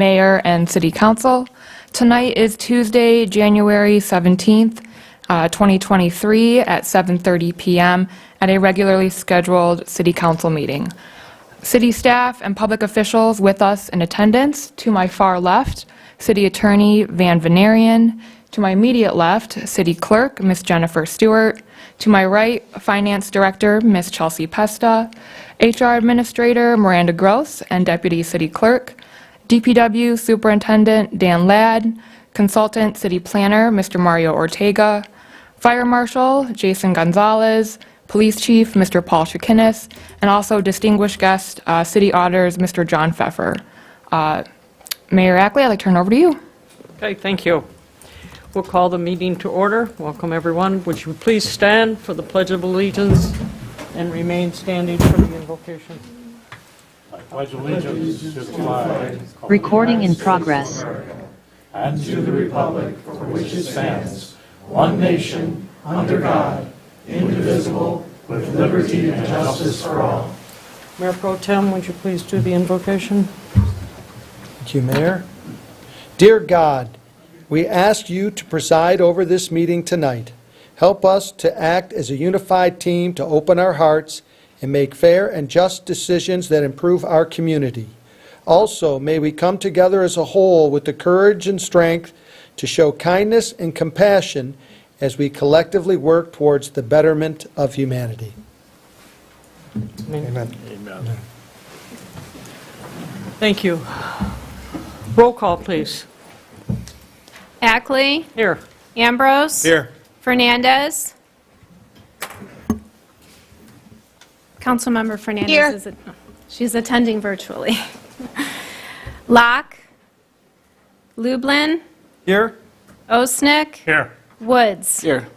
Mayor and City Council. Tonight is Tuesday, January 17th, 2023 at 7:30 p.m. at a regularly scheduled City Council meeting. City staff and public officials with us in attendance. To my far left, City Attorney Van Venerian. To my immediate left, City Clerk Ms. Jennifer Stewart. To my right, Finance Director Ms. Chelsea Pesta. HR Administrator Miranda Gross and Deputy City Clerk. DPW Superintendent Dan Ladd, Consultant City Planner Mr. Mario Ortega, Fire Marshal Jason Gonzalez, Police Chief Mr. Paul Shakinis, and also distinguished guest City Auditors Mr. John Pfeffer. Mayor Ackley, I'd like to turn it over to you. Okay, thank you. We'll call the meeting to order. Welcome, everyone. Would you please stand for the Pledge of Allegiance and remain standing for the invocation? Pledge allegiance to the flag. Recording in progress. And to the republic for which it stands, one nation, under God, indivisible, with liberty and justice for all. Mayor Pro Tem, would you please do the invocation? Thank you, Mayor. Dear God, we ask you to preside over this meeting tonight. Help us to act as a unified team to open our hearts and make fair and just decisions that improve our community. Also, may we come together as a whole with the courage and strength to show kindness and compassion as we collectively work towards the betterment of humanity. Amen. Amen. Thank you. Roll call, please. Ackley, Here. Ambrose, Here. Fernandez. Councilmember Fernandez is she's attending virtually. Locke, Lublin, Here. Osnick, Here. Woods. Here.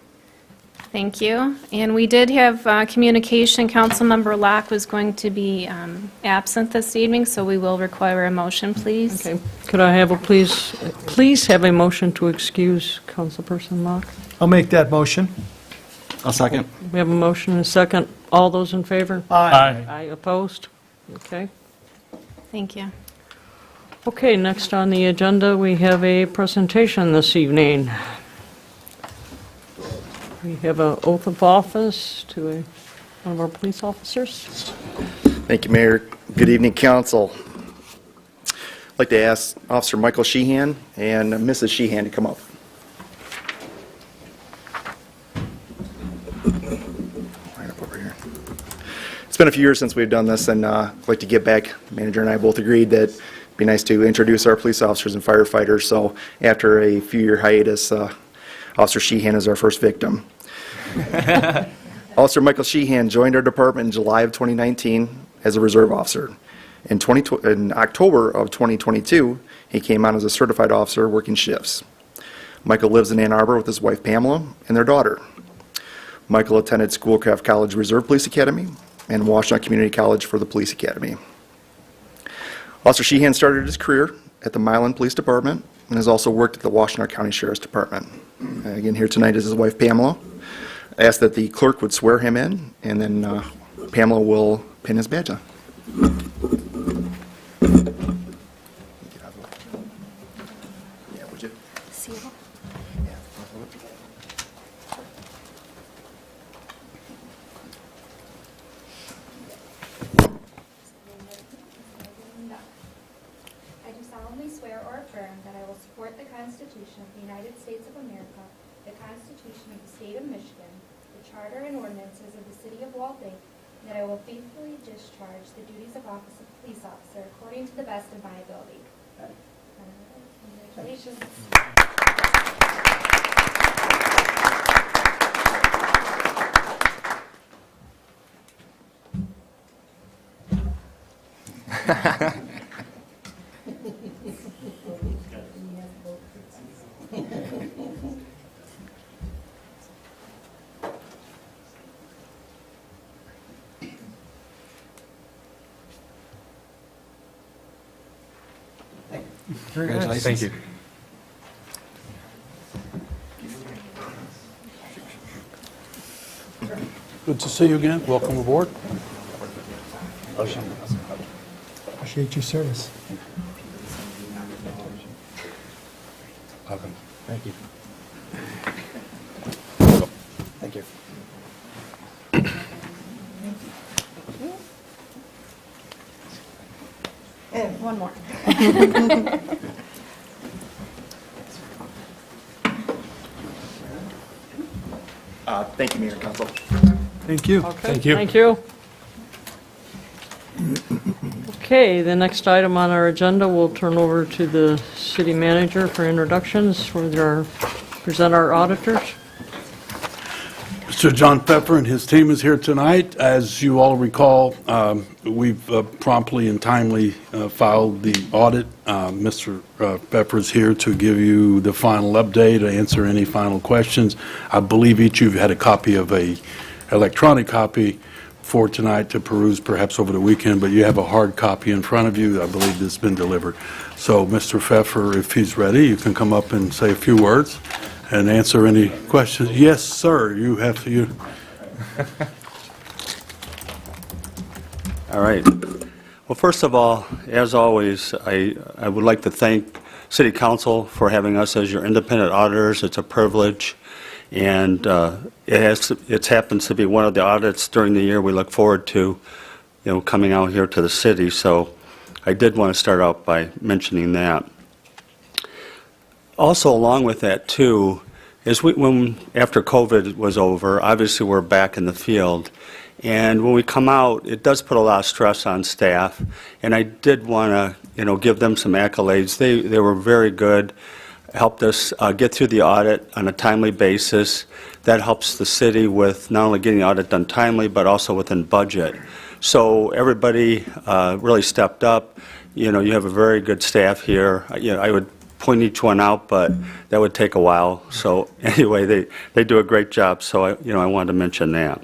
Thank you. And we did have communication. Councilmember Locke was going to be absent this evening, so we will require a motion, please. Okay. Could I have a please have a motion to excuse Councilperson Locke? I'll make that motion. I'll second. We have a motion and a second. All those in favor? Aye. Aye, opposed? Okay. Thank you. Okay, next on the agenda, we have a presentation this evening. We have an oath of office to one of our police officers. Thank you, Mayor. Good evening, council. I'd like to ask Officer Michael Sheehan and Mrs. Sheehan to come up. Right up over here. It's been a few years since we've done this, and I'd like to get back. The manager and I both agreed that it'd be nice to introduce our police officers and firefighters. So after a few-year hiatus, Officer Sheehan is our first victim. Officer Michael Sheehan joined our department in July of 2019 as a reserve officer. In October of 2022, he came on as a certified officer working shifts. Michael lives in Ann Arbor with his wife Pamela and their daughter. Michael attended Schoolcraft College Reserve Police Academy and Washtenaw Community College for the Police Academy. Officer Sheehan started his career at the Milan Police Department and has also worked at the Washtenaw County Sheriff's Department. Again, here tonight is his wife Pamela. I asked that the clerk would swear him in, and then Pamela will pin his badge on. Yeah, would you? I do solemnly swear or affirm that I will support the Constitution of the United States of America, the Constitution of the State of Michigan, the Charter and ordinances of the City of Waltham, and that I will faithfully discharge the duties of office of police officer according to the best of my ability. Congratulations. Congratulations. Thank you. Good to see you again. Welcome aboard. Appreciate your service. Welcome. Thank you. Thank you. And one more. Thank you, Mayor and Council. Thank you. Okay, thank you. Okay, the next item on our agenda, we'll turn over to the city manager for introductions, present our auditors. Mr. John Pfeffer and his team is here tonight. As you all recall, we've promptly and timely filed the audit. Mr. Pfeffer is here to give you the final update, answer any final questions. I believe each of you had a copy of a electronic copy for tonight to peruse perhaps over the weekend, but you have a hard copy in front of you. I believe this has been delivered. So, Mr. Pfeffer, if he's ready, you can come up and say a few words and answer any questions. Yes, sir, you have to. All right. Well, first of all, as always, I would like to thank City Council for having us as your independent auditors. It's a privilege, and it happens to be one of the audits during the year we look forward to, coming out here to the city. So I did want to start out by mentioning that. Also, along with that, too, is after COVID was over, obviously we're back in the field. And when we come out, it does put a lot of stress on staff. And I did want to, give them some accolades. They were very good, helped us get through the audit on a timely basis. That helps the city with not only getting the audit done timely, but also within budget. So everybody really stepped up. You have a very good staff here. I would point each one out, but that would take a while. So anyway, they do a great job. So I wanted to mention that.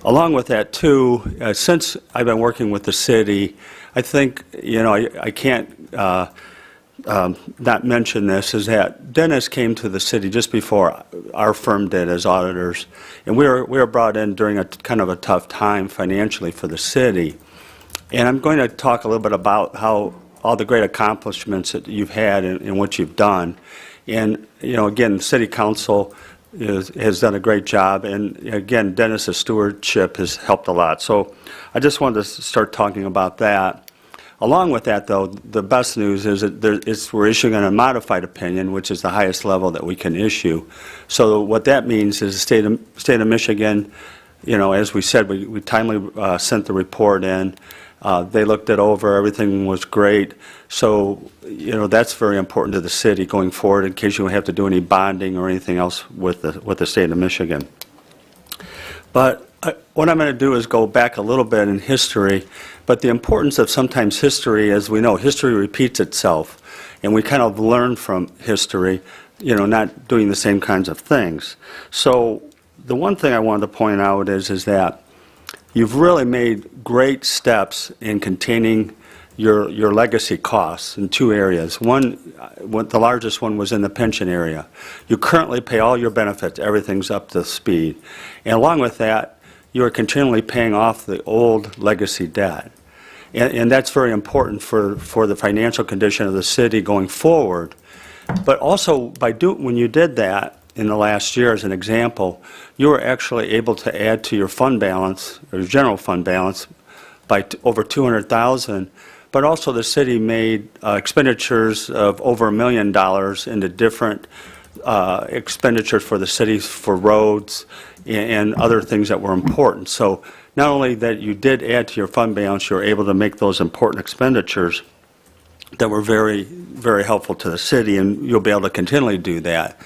Along with that too, since I've been working with the city, I think I can't not mention this, is that Dennis came to the city just before our firm did as auditors, and we were brought in during a kind of a tough time financially for the city. And I'm going to talk a little bit about how all the great accomplishments that you've had and what you've done. And, again, City Council has done a great job. And, again, Dennis's stewardship has helped a lot. So I just wanted to start talking about that. Along with that, though, the best news is that we're issuing a modified opinion, which is the highest level that we can issue. So what that means is the state of Michigan, as we said, we timely sent the report in. They looked it over. Everything was great. So, that's very important to the city going forward in case you don't have to do any bonding or anything else with the state of Michigan. But what I'm going to do is go back a little bit in history. But the importance of sometimes history, as we know, history repeats itself. And we kind of learn from history, not doing the same kinds of things. So the one thing I wanted to point out is that you've really made great steps in containing your legacy costs in two areas. The largest one was in the pension area. You currently pay all your benefits, everything's up to speed. And along with that, you are continually paying off the old legacy debt. And that's very important for the financial condition of the city going forward. But also, when you did that, in the last year, as an example, you were actually able to add to your fund balance, or your general fund balance, by over $200,000. But also the city made expenditures of over $1 million into different expenditures for the city for roads and other things that were important. So not only that you did add to your fund balance, you were able to make those important expenditures that were very, very helpful to the city, and you'll be able to continually do that.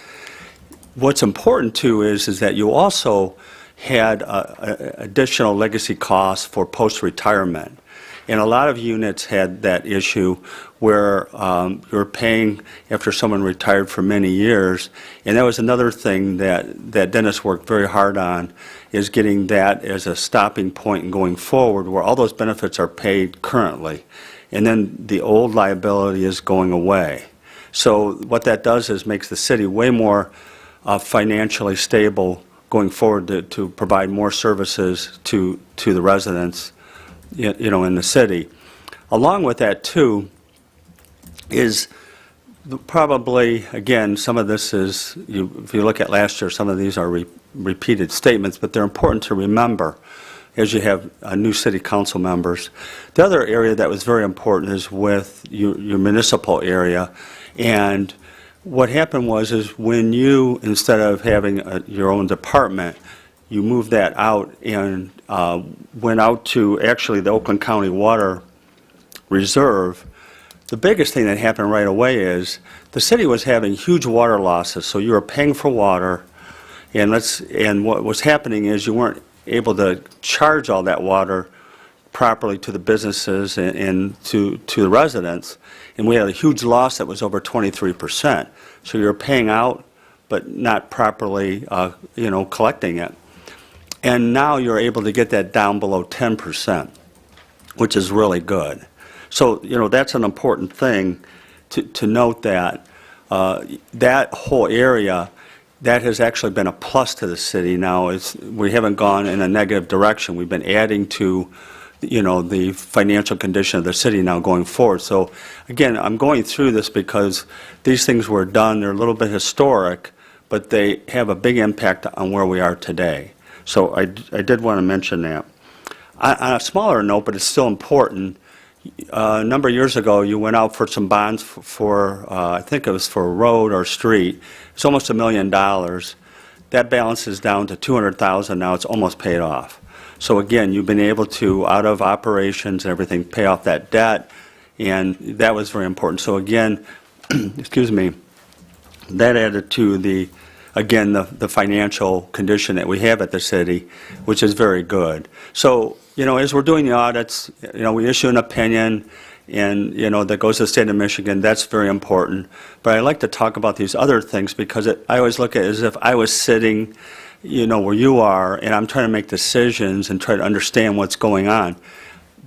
What's important, too, is that you also had additional legacy costs for post-retirement. And a lot of units had that issue where you were paying after someone retired for many years. And that was another thing that Dennis worked very hard on, is getting that as a stopping point and going forward where all those benefits are paid currently. And then the old liability is going away. So what that does is makes the city way more financially stable going forward to provide more services to the residents, in the city. Along with that, too, is Probably, again, some of this is, if you look at last year, some of these are repeated statements, but they're important to remember as you have new city council members. The other area that was very important is with your municipal area. And what happened is when you, instead of having your own department, you moved that out and went out to actually the Oakland County Water Reserve. The biggest thing that happened right away is the city was having huge water losses, so you were paying for water, and what was happening is you weren't able to charge all that water properly to the businesses and to the residents, and we had a huge loss that was over 23%. So you were paying out, but not properly, collecting it. And now you're able to get that down below 10%, which is really good. So, that's an important thing to note that that whole area, that has actually been a plus to the city now. We haven't gone in a negative direction. We've been adding to, the financial condition of the city now going forward. So, again, I'm going through this because these things were done. They're a little bit historic, but they have a big impact on where we are today. So I did want to mention that. On a smaller note, but it's still important, a number of years ago, you went out for some bonds for I think it was for a road or street. It's almost $1 million. That balance is down to $200,000 now. It's almost paid off. So again, you've been able to, out of operations and everything, pay off that debt, and that was very important. So again, excuse me, that added to the financial condition that we have at the city, which is very good. So, as we're doing the audits, we issue an opinion, and, that goes to the state of Michigan. That's very important. But I like to talk about these other things because I always look at it as if I was sitting, where you are, and I'm trying to make decisions and try to understand what's going on.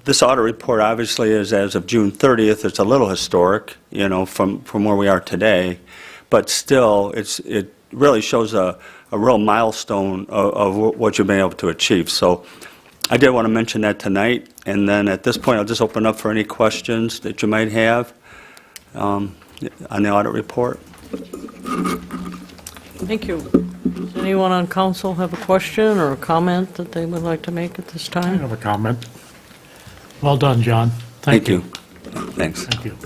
This audit report obviously is as of June 30th. It's a little historic, from where we are today. But still, it really shows a real milestone of what you've been able to achieve. So I did want to mention that tonight, and then at this point I'll just open up for any questions that you might have on the audit report. Thank you. Does anyone on council have a question or a comment that they would like to make at this I time? have a comment. Well done, John. Thank you. Thanks. Thank you.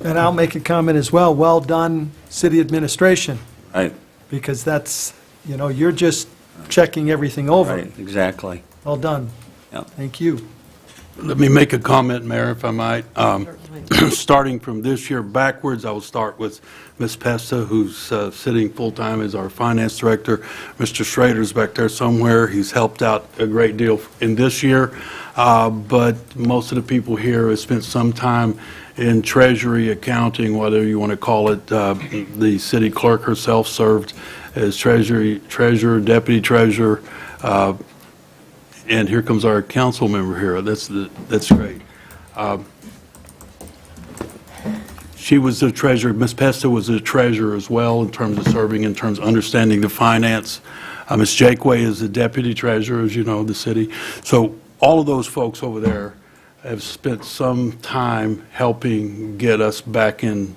And I'll make a comment as well. Well done, city administration, Right, because that's, you're just checking everything over. right, exactly. Well done. Yeah. Thank you. Let me make a comment, Mayor, if I might. Starting from this year backwards, I will start with Ms. Pesta, who's sitting full-time as our finance director. Mr. Schrader's back there somewhere. He's helped out a great deal in this year. But most of the people here have spent some time in treasury, accounting, whatever you want to call it. The city clerk herself served as treasurer, deputy treasurer, and here comes our council member here. That's great. She was the treasurer. Ms. Pesta was the treasurer as well in terms of serving, in terms of understanding the finance. Ms. Jakeway is the deputy treasurer, as you know, of the city. So all of those folks over there have spent some time helping get us back in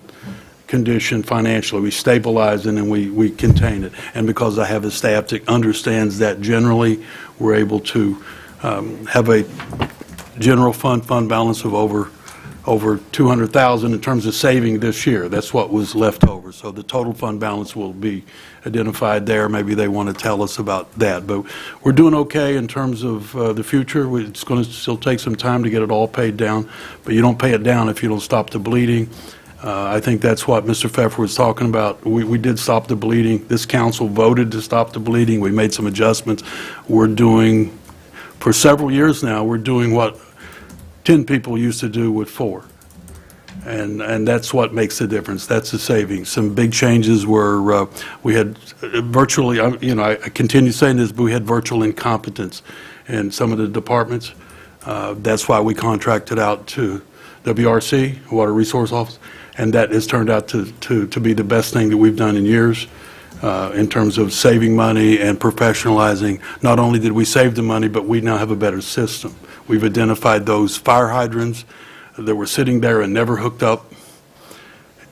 condition financially. We stabilize it and we contain it. And because I have a staff that understands that generally, we're able to have a general fund balance of over $200,000 in terms of saving this year. That's what was left over. So the total fund balance will be identified there. Maybe they want to tell us about that. But we're doing okay in terms of the future. It's going to still take some time to get it all paid down, but you don't pay it down if you don't stop the bleeding. I think that's what Mr. Pfeffer was talking about. We did stop the bleeding. This council voted to stop the bleeding. We made some adjustments. We're doing, for several years now, we're doing what 10 people used to do with 4. And that's what makes the difference. That's the savings. Some big changes were we had virtually, I continue saying this, but we had virtual incompetence in some of the departments. That's why we contracted out to WRC, Water Resource Office, and that has turned out to be the best thing that we've done in years in terms of saving money and professionalizing. Not only did we save the money, but we now have a better system. We've identified those fire hydrants that were sitting there and never hooked up.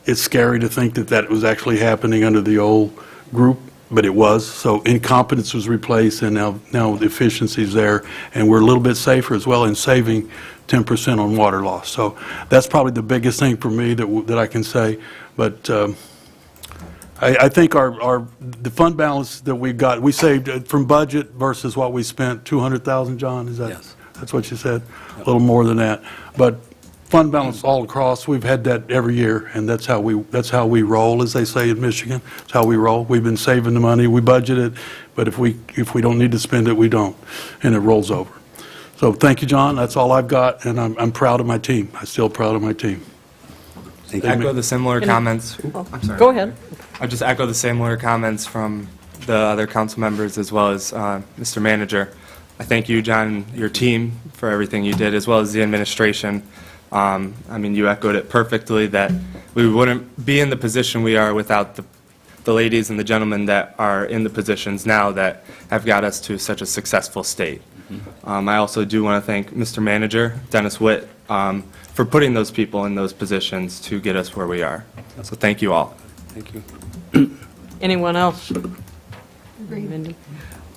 it's scary to think that that was actually happening under the old group, but it was. So incompetence was replaced, and now the efficiency's there, and we're a little bit safer as well in saving 10% on water loss. So that's probably the biggest thing for me that I can say. But I think the fund balance that we got, we saved from budget versus what we spent, 200,000, John, is that? Yes. That's what you said? A little more than that. But fund balance all across, we've had that every year, and that's how we roll, as they say in Michigan. That's how we roll. We've been saving the money, we budget it, but if we don't need to spend it, we don't, and it rolls over. So thank you, John. That's all I've got, and I'm proud of my team. I'm still proud of my team. Thank Echo the similar comments. I'm sorry. Go ahead. I'll just echo the similar comments from the other council members as well as Mr. Manager. I thank you, John, and your team for everything you did, as well as the administration. I mean, you echoed it perfectly that we wouldn't be in the position we are without the ladies and the gentlemen that are in the positions now that have got us to such a successful state. I also do want to thank Mr. Manager, Dennis Witt, for putting those people in those positions to get us where we are. So thank you all. Thank you. Anyone else? Mindy?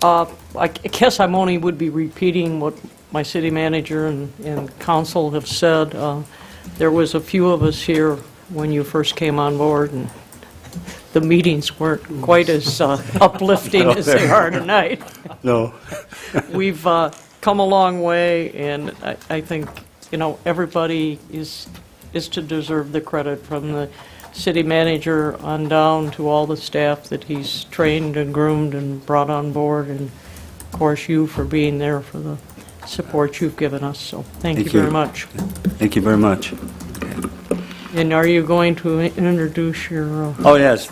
I guess I'm only would be repeating what my city manager and council have said. There was a few of us here when you first came on board, and the meetings weren't quite as uplifting as they are tonight. No. We've come a long way, and I think, everybody is to deserve the credit, from the city manager on down to all the staff that he's trained and groomed and brought on board, and of course you for being there for the support you've given us. So thank you very much. Thank you very much. And are you going to introduce your... Oh, yes.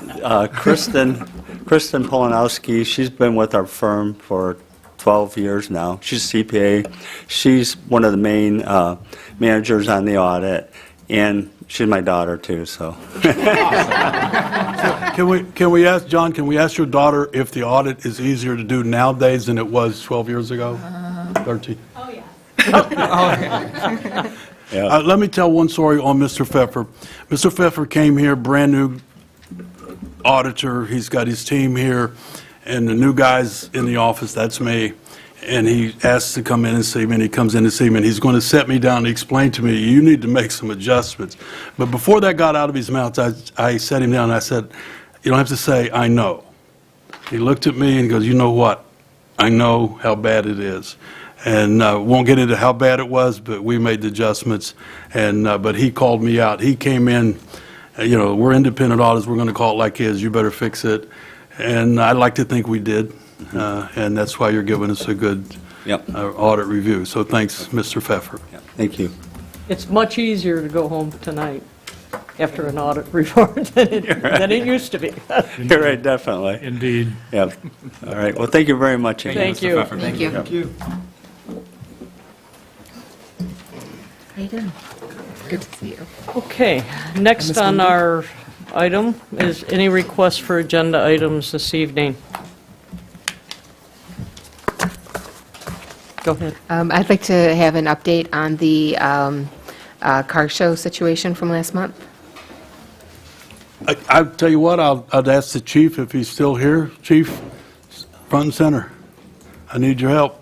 Kristen Polanowski, she's been with our firm for 12 years now. She's a CPA. She's one of the main managers on the audit, and she's my daughter, too, so. Can we ask, John, can we ask your daughter if the audit is easier to do nowadays than it was 12 years ago? 13? Oh, yeah. Yeah. Let me tell one story on Mr. Pfeffer. Mr. Pfeffer came here, brand-new auditor. He's got his team here, and the new guy's in the office, that's me. And he asks to come in and see me, and he comes in to see me, and he's going to set me down and explain to me, you need to make some adjustments. But before that got out of his mouth, I sat him down and I said, you don't have to say, I know. He looked at me and he goes, you know what? I know how bad it is. And won't get into how bad it was, but we made the adjustments. And but he called me out. He came in, we're independent auditors, we're going to call it like it is, you better fix it. And I'd like to think we did. And that's why you're giving us a good audit review. So thanks, Mr. Pfeffer. Yep. Thank you. It's much easier to go home tonight after an audit report than it used to be. You're right, definitely. Indeed. Yep. All right. Well, thank you very much. Thank you. Thank you. Thank you. How you doing? Good to see you. Okay, next on our item is any requests for agenda items this evening. Go ahead. I'd like to have an update on the car show situation from last month. I'll tell you what, I'd ask the chief if he's still here. Chief, front and center. I need your help.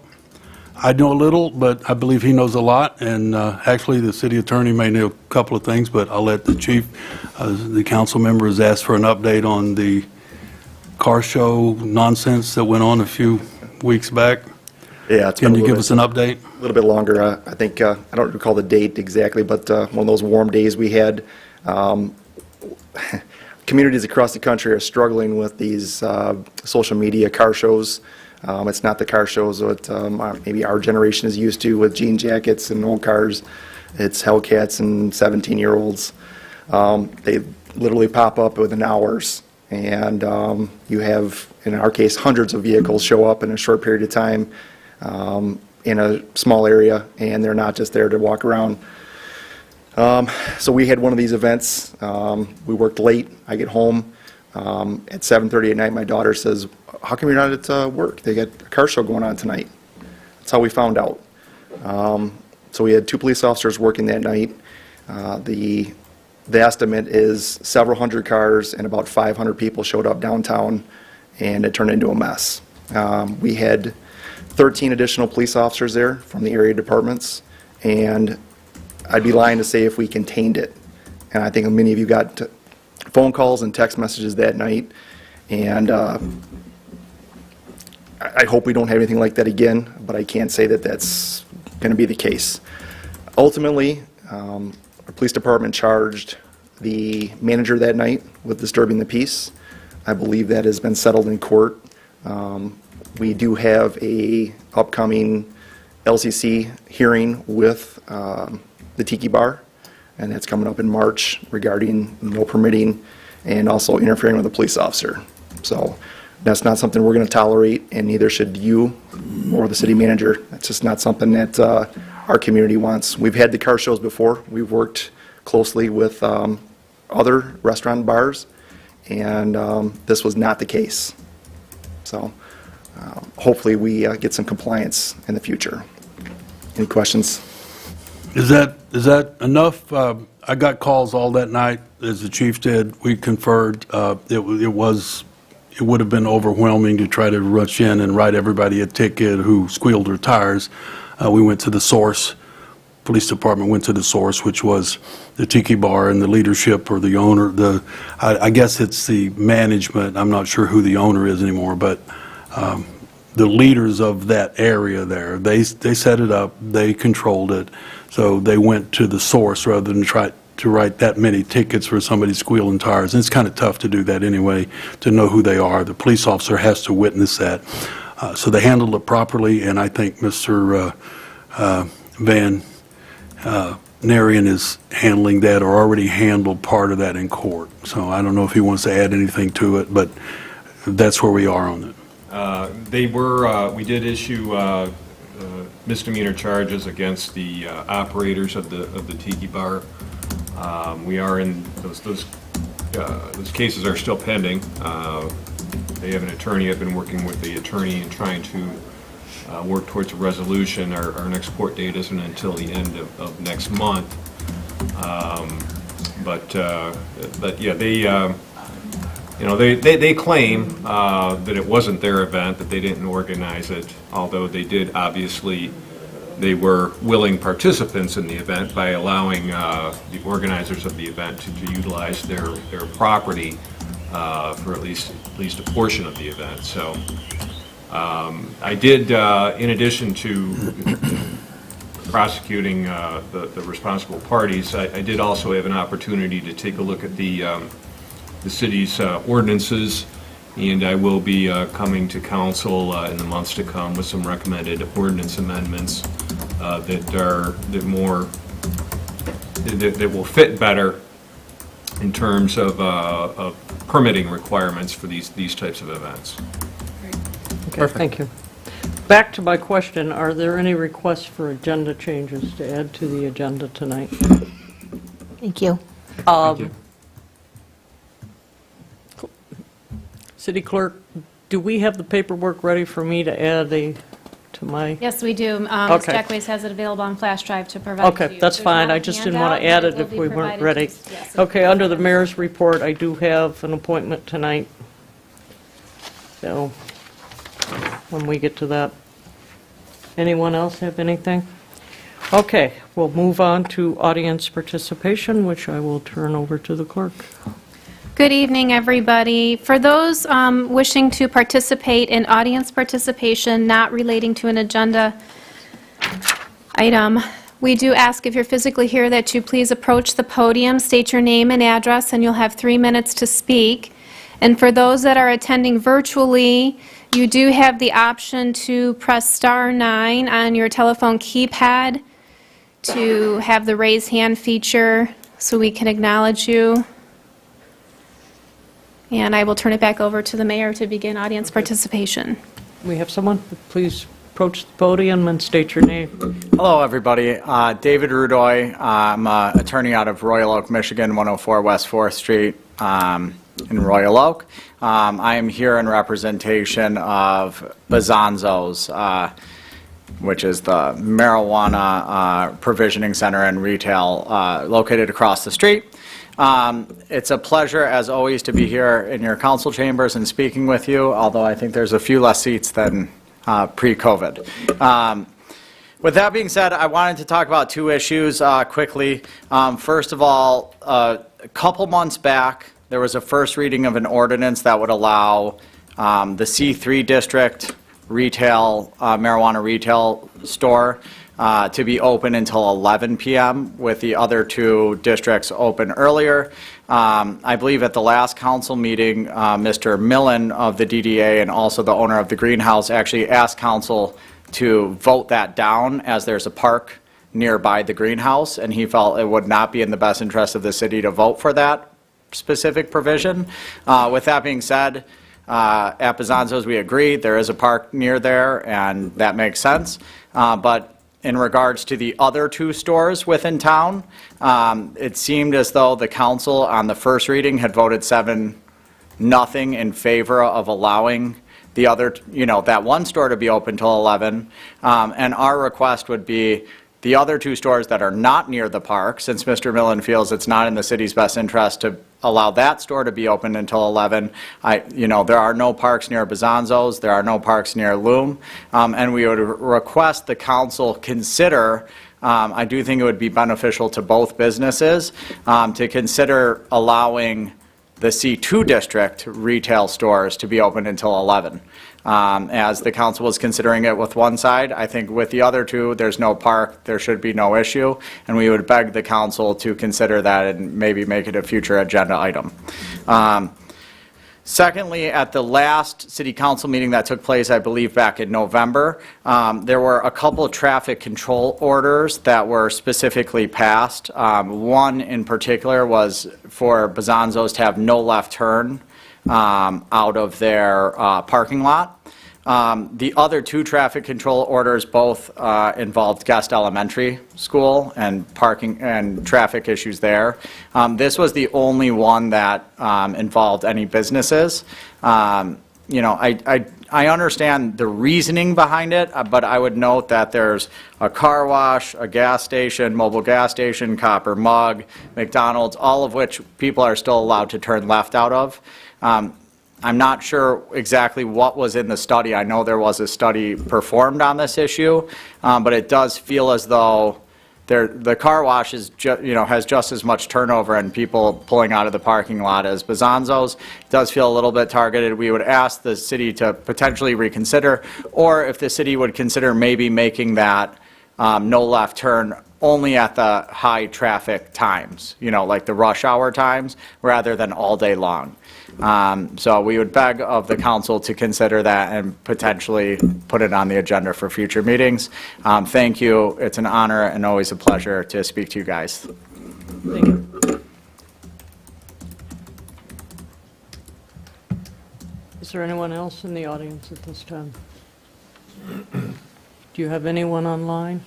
I know a little, but I believe he knows a lot, and actually the city attorney may know a couple of things, but I'll let the chief, the council member has asked for an update on the car show nonsense that went on a few weeks back. Yeah, it's been Can a you little give us an update? A little bit longer. I think, I don't recall the date exactly, but one of those warm days we had. Communities across the country are struggling with these social media car shows. It's not the car shows that maybe our generation is used to with jean jackets and old cars. It's Hellcats and 17-year-olds. They literally pop up within hours, and you have, in our case, hundreds of vehicles show up in a short period of time in a small area, and they're not just there to walk around. So we had one of these events. We worked late. I get home at 7:30 at night. My daughter says, how come you're not at work? They got a car show going on tonight. That's how we found out. So we had 2 police officers working that night. The The estimate is several hundred cars and about 500 people showed up downtown, and it turned into a mess. We had 13 additional police officers there from the area departments, and I'd be lying to say if we contained it. And I think many of you got phone calls and text messages that night, and I hope we don't have anything like that again, but I can't say that that's going to be the case. Ultimately, our police department charged the manager that night with disturbing the peace. I believe that has been settled in court. We do have a upcoming LCC hearing with the Tiki Bar, and that's coming up in March regarding no permitting and also interfering with a police officer. So that's not something we're going to tolerate, and neither should you or the city manager. That's just not something that our community wants. We've had the car shows before. We've worked closely with other restaurant bars, and this was not the case. So hopefully we get some compliance in the future. Any questions? Is that enough? I got calls all that night, as the chief did. We conferred. It would have been overwhelming to try to rush in and write everybody a ticket who squealed their tires. We went to the source. Police department went to the source, which was the Tiki Bar, and the leadership or the owner. I guess it's the management. I'm not sure who the owner is anymore, but the leaders of that area there, they set it up, they controlled it, so they went to the source rather than try to write that many tickets for somebody squealing tires. And it's kind of tough to do that anyway, to know who they are. The police officer has to witness that. So they handled it properly, and I think Mr. Van Narian is handling that, or already handled part of that in court. So I don't know if he wants to add anything to it, but that's where we are on it. We did issue misdemeanor charges against the operators of the Tiki Bar. We are in those cases are still pending. They have an attorney. I've been working with the attorney and trying to work towards a resolution. Our next court date isn't until the end of next month. But yeah, they claim that it wasn't their event, that they didn't organize it, although they did obviously. They were willing participants in the event by allowing the organizers of the event to utilize their property for at least a portion of the event. So I did, in addition to prosecuting the responsible parties, I did also have an opportunity to take a look at the city's ordinances, and I will be coming to council in the months to come with some recommended ordinance amendments that will fit better in terms of permitting requirements for these types of events. Okay, thank you. Back to my question, are there any requests for agenda changes to add to the agenda tonight? Thank you. Thank you. City Clerk, do we have the paperwork ready for me to add to my? Yes, we do. Ms. Okay. Jackways has it available on flash drive to provide to you. Okay, that's There's fine. not I a just didn't want to handout, add but it if will we be weren't provided ready. to- yes, Okay, under the mayor's report, I do have an appointment tonight. So, when we get to that. Anyone else have anything? Okay, we'll move on to audience participation, which I will turn over to the clerk. Good evening, everybody. For those wishing to participate in audience participation not relating to an agenda item, we do ask if you're physically here that you please approach the podium, state your name and address, and you'll have 3 minutes to speak. And for those that are attending virtually, you do have the option to press *9 on your telephone keypad to have the raise hand feature so we can acknowledge you. And I will turn it back over to the mayor to begin audience participation. We have someone, please approach the podium and state your name. Hello, everybody. David Rudoy. I'm an attorney out of Royal Oak, Michigan, 104 West 4th Street in Royal Oak. I am here in representation of Bazanzo's. which is the marijuana provisioning center and retail located across the street. It's a pleasure, as always, to be here in your council chambers and speaking with you, although I think there's a few less seats than pre-COVID. With that being said, I wanted to talk about two issues quickly. First of all, a couple months back, there was a first reading of an ordinance that would allow the C3 district retail, marijuana retail store to be open until 11 p.m., with the other two districts open earlier. I believe at the last council meeting, Mr. Millen of the DDA and also the owner of the greenhouse actually asked council to vote that down, as there's a park nearby the greenhouse, and he felt it would not be in the best interest of the city to vote for that specific provision. With that being said, at Bezzanzo's, we agree there is a park near there, and that makes sense. But in regards to the other two stores within town, it seemed as though the council on the first reading had voted 7-0 in favor of allowing the other, that one store to be open till 11. And our request would be the other two stores that are not near the park, since Mr. Millen feels it's not in the city's best interest to allow that store to be open until 11. There are no parks near Bezzanzo's, there are no parks near Loom, and we would request the council consider, I do think it would be beneficial to both businesses, to consider allowing the C2 district retail stores to be open until 11. As the council was considering it with one side, I think with the other two, there's no park, there should be no issue, and we would beg the council to consider that and maybe make it a future agenda item. Secondly, at the last city council meeting that took place, I believe back in November, there were a couple of traffic control orders that were specifically passed. One in particular was for Bezzanzo's to have no left turn out of their parking lot. The other two traffic control orders both involved Guest Elementary School and parking and traffic issues there. This was the only one that involved any businesses. I understand the reasoning behind it, but I would note that there's a car wash, a gas station, mobile gas station, Copper Mug, McDonald's, all of which people are still allowed to turn left out of. I'm not sure exactly what was in the study. I know there was a study performed on this issue, but it does feel as though the car wash is has just as much turnover and people pulling out of the parking lot as Bezzanzo's. It does feel a little bit targeted. We would ask the city to potentially reconsider, or if the city would consider maybe making that no left turn only at the high traffic times, like the rush hour times, rather than all day long. So we would beg of the council to consider that and potentially put it on the agenda for future meetings. Thank you. It's an honor and always a pleasure to speak to you guys. Thank you. Is there anyone else in the audience at this time? Do you have anyone online?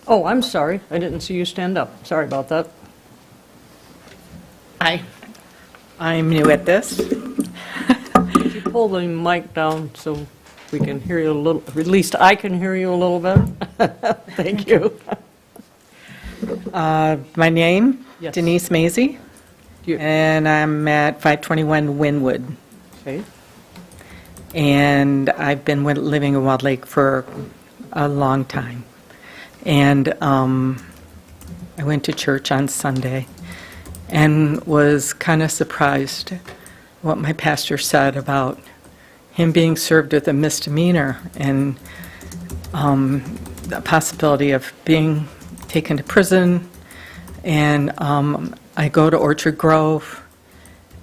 Oh, I'm sorry. I didn't see you stand up. Sorry about that. Hi. I'm new at this. Could you pull the mic down so we can hear you a little, or at least I can hear you a little bit? Thank you. My name, Yes. Denise Mazie, and I'm at 521 Wynwood. Okay. And I've been living in Walled Lake for a long time. And I went to church on Sunday and was kind of surprised what my pastor said about him being served with a misdemeanor and the possibility of being taken to prison. And I go to Orchard Grove,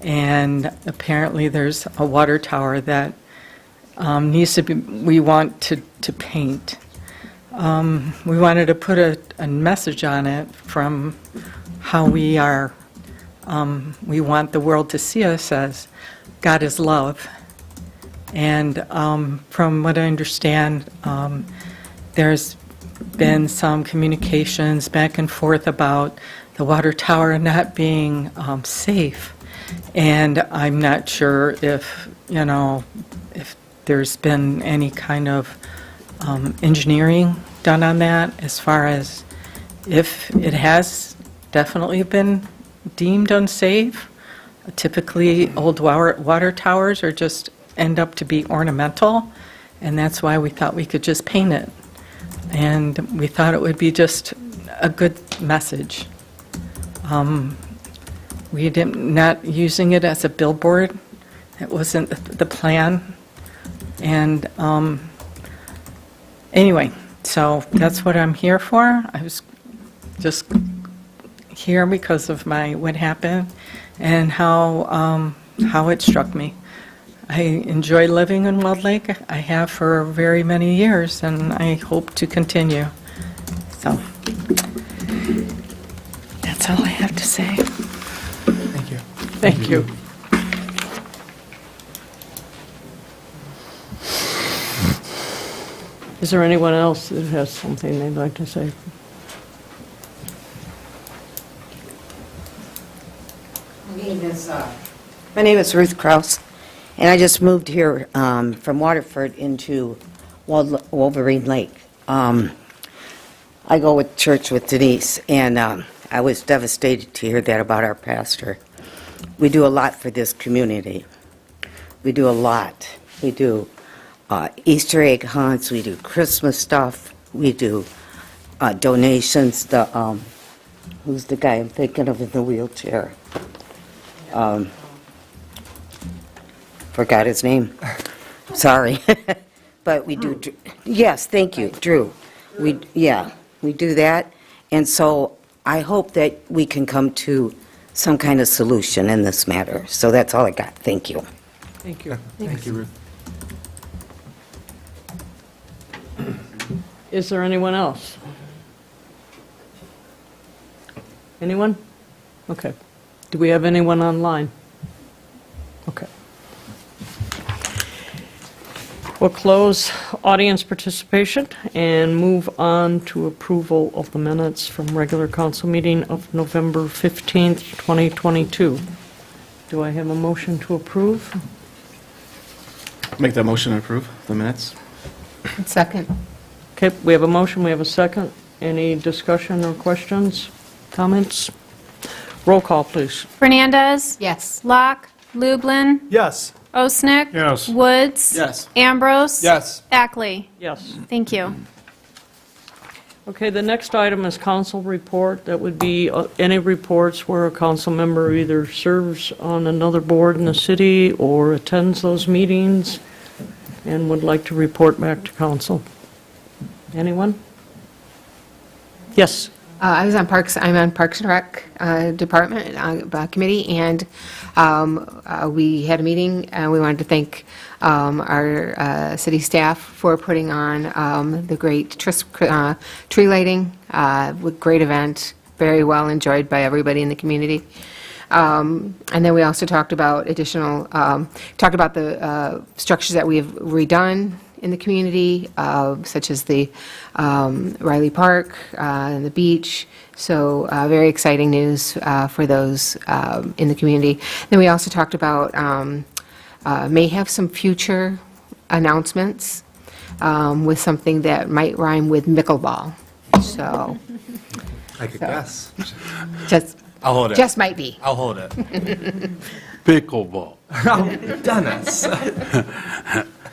and apparently there's a water tower that needs to be, we want to paint. We wanted to put a message on it from how we are, we want the world to see us as God is love. And from what I understand, there's been some communications back and forth about the water tower not being safe. And I'm not sure if, if there's been any kind of engineering done on that as far as if it has definitely been deemed unsafe. Typically, old water towers are just end up to be ornamental, and that's why we thought we could just paint it. And we thought it would be just a good message. We didn't, not using it as a billboard, it wasn't the plan. And anyway, so that's what I'm here for. I was just here because of what happened and how it struck me. I enjoy living in Walled Lake. I have for very many years, and I hope to continue. So that's all I have to say. Thank you. Thank you. Is there anyone else that has something they'd like to say? My name is Ruth Kraus, and I just moved here from Waterford into Wolverine Lake. I go to church with Denise, and I was devastated to hear that about our pastor. We do a lot for this community. We do a lot. We do Easter egg hunts, we do Christmas stuff, we do donations. Who's the guy I'm thinking of in the wheelchair? Forgot his name. Sorry. But we do, yes, thank you, Drew. We do that. And so I hope that we can come to some kind of solution in this matter. So that's all I got. Thank you. Thank you. Thank you, Ruth. Is there anyone else? Anyone? Okay. Do we have anyone online? Okay. We'll close audience participation and move on to approval of the minutes from regular council meeting of November 15th, 2022. Do I have a motion to approve? Make that motion to approve the minutes. Second. Okay, we have a motion, we have a second. Any discussion or questions, comments? Roll call, please. Fernandez. Yes. Locke. Lublin. Yes. Osnick. Yes. Woods. Yes. Ambrose. Yes. Ackley. Yes. Thank you. Okay, the next item is council report. That would be any reports where a council member either serves on another board in the city or attends those meetings and would like to report back to council. Anyone? Yes. I'm on Parks and Rec Department Committee, and we had a meeting, and we wanted to thank our city staff for putting on the great tree lighting, great event, very well enjoyed by everybody in the community. And then we also talked about the structures that we have redone in the community, such as the Riley Park and the beach. So very exciting news for those in the community. Then we also talked about may have some future announcements with something that might rhyme with Mickleball. So I could guess. just I'll hold it. just might be. I'll hold it. Pickleball. Dennis.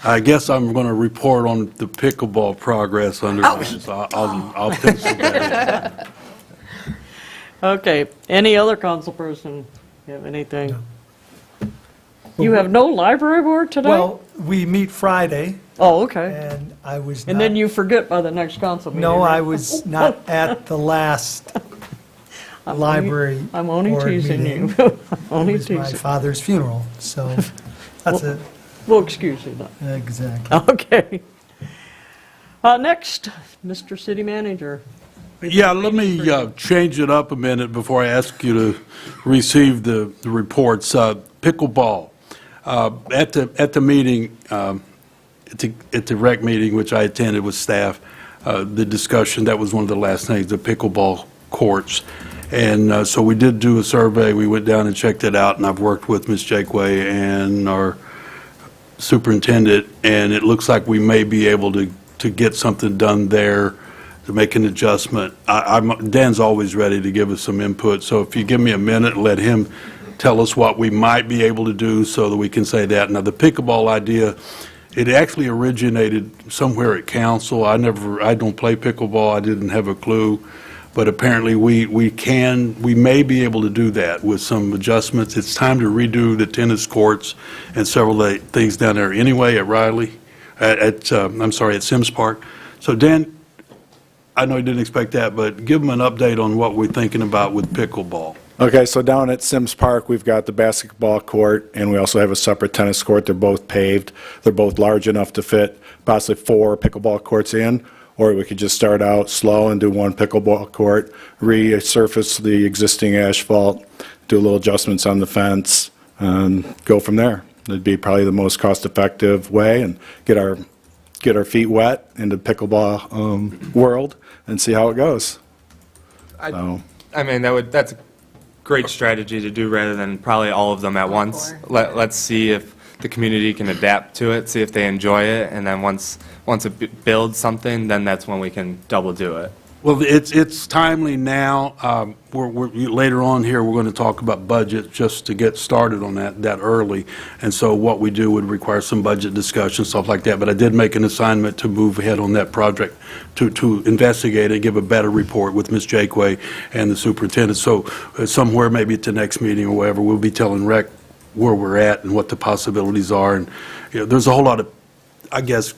I guess I'm going to report on the pickleball progress under this. I'll pencil that in. Okay, any other council person have anything? You have no library board today? Well, we meet Friday, Oh, okay. and I was And then you forget by the next council meeting, No, right? I was not at the last library I'm only board teasing meeting. you. I'm only It was my teasing. father's funeral, so that's it. We'll excuse you then. Exactly. Okay. Next, Mr. City Manager. Yeah, let me change it up a minute before I ask you to receive the reports. Pickleball. At the meeting, at the rec meeting, which I attended with staff, the discussion, that was one of the last things, the pickleball courts. And so we did do a survey. We went down and checked it out, and I've worked with Ms. Jakeway and our superintendent, and it looks like we may be able to to get something done there, to make an adjustment. Dan's always ready to give us some input, so if you give me a minute, let him tell us what we might be able to do so that we can say that. Now, the pickleball idea, it actually originated somewhere at council. I don't play pickleball, I didn't have a clue, but apparently we may be able to do that with some adjustments. It's time to redo the tennis courts and several things down there anyway at Riley, at Sims Park. So Dan, I know you didn't expect that, but give them an update on what we're thinking about with pickleball. Okay, so down at Sims Park, we've got the basketball court, and we also have a separate tennis court. They're both paved. They're both large enough to fit possibly 4 pickleball courts in, or we could just start out slow and do 1 pickleball court, resurface the existing asphalt, do little adjustments on the fence, and go from there. That'd be probably the most cost-effective way, and get our feet wet in the pickleball world and see how it goes. I mean, that's a great strategy to do rather than probably all of them at once. Let's see if the community can adapt to it, see if they enjoy it, and then once it builds something, then that's when we can double do it. Well, it's timely now. Later on here, we're going to talk about budget just to get started on that early. And so what we do would require some budget discussion, stuff like that. But I did make an assignment to move ahead on that project to investigate and give a better report with Ms. Jakeway and the superintendent. So somewhere maybe at the next meeting or whatever, we'll be telling Rec where we're at and what the possibilities are. And there's a whole lot of, I guess,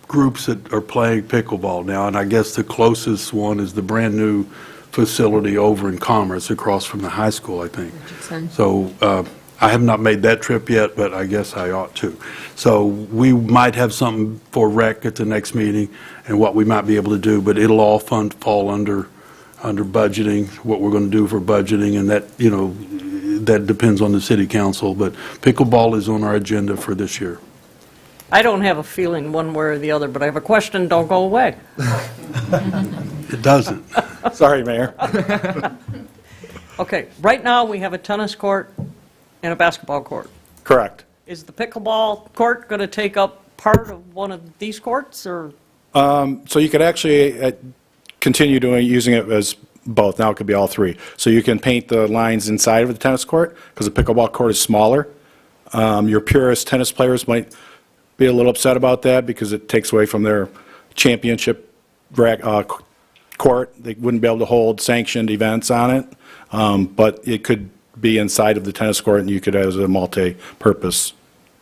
groups that are playing pickleball now, and I guess the closest one is the brand-new facility over in Commerce across from the high school, I think. Richardson. So I have not made that trip yet, but I guess I ought to. So we might have something for Rec at the next meeting and what we might be able to do, but it'll all fall under budgeting, what we're going to do for budgeting, and that depends on the city council, but pickleball is on our agenda for this year. I don't have a feeling one way or the other, but I have a question, don't go away. It doesn't. Sorry, Mayor. Okay, right now, we have a tennis court and a basketball court. Correct. Is the pickleball court going to take up part of one of these courts, or? So you could actually continue using it as both. Now it could be all 3. So you can paint the lines inside of the tennis court, because the pickleball court is smaller. Your purist tennis players might be a little upset about that because it takes away from their championship court. They wouldn't be able to hold sanctioned events on it, but it could be inside of the tennis court, and you could have a multi-purpose.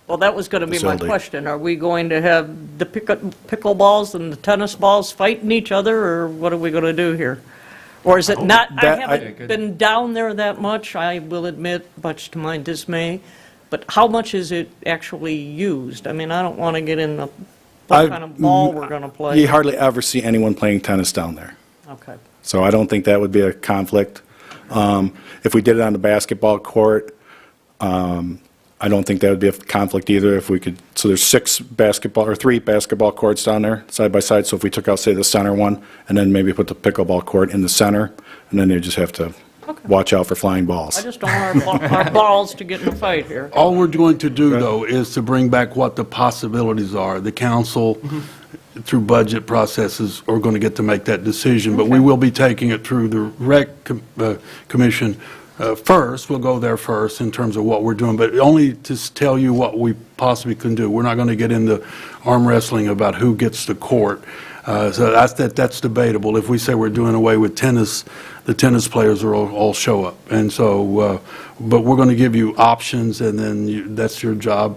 Well, that was going to be my facility. question. Are we going to have the pickleballs and the tennis balls fighting each other, or what are we going to do here? Or is it not? I haven't been down there that much, I will admit, much to my dismay. But how much is it actually used? I mean, I don't want to get in the what kind of ball we're going to play. You hardly ever see anyone playing tennis down there. Okay. So I don't think that would be a conflict. If we did it on the basketball court, I don't think that would be a conflict either. If we could, so there's 3 basketball courts down there side by side. So if we took out, say, the center one, and then maybe put the pickleball court in the center, and then they just have to watch out for flying balls. I just don't want our balls to get in a fight here. All we're going to do, though, is to bring back what the possibilities are. The council, through budget processes, are going to get to make that decision, but we will be taking it through the Rec Commission first. We'll go there first in terms of what we're doing, but only to tell you what we possibly can do. We're not going to get into arm wrestling about who gets the court. So that's debatable. If we say we're doing away with tennis, the tennis players will all show up. And so, but we're going to give you options, and then that's your job.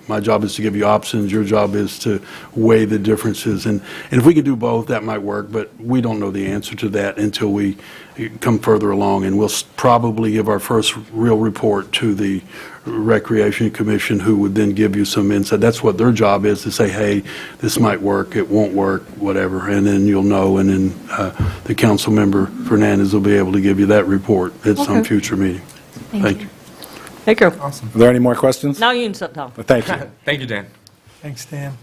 My job is to give you options. Your job is to weigh the differences. And if we could do both, that might work, but we don't know the answer to that until we come further along. And we'll probably give our first real report to the Recreation Commission, who would then give you some insight. That's what their job is, to say, hey, this might work, it won't work, whatever, and then you'll know, and then the council member, Fernandez, will be able to give you that report at some future meeting. Thank you. Thank you. Awesome. Are there any more questions? Now you can sit down. Thank you. Thank you, Dan. Thanks, Dan.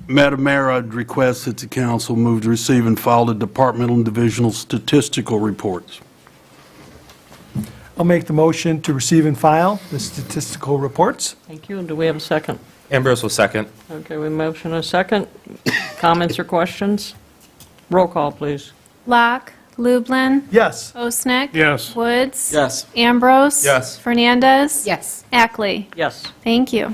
Madam Mayor, I'd request that the council move to receive and file the departmental and divisional statistical reports. I'll make the motion to receive and file the statistical reports. Thank you. Do we have a second? Ambrose will second. Okay, we motion a second. Comments or questions? Roll call, please. Locke, Lublin, Yes. Osnick. Yes. Woods. Yes. Ambrose. Yes. Fernandez. Yes. Ackley. Yes. Thank you.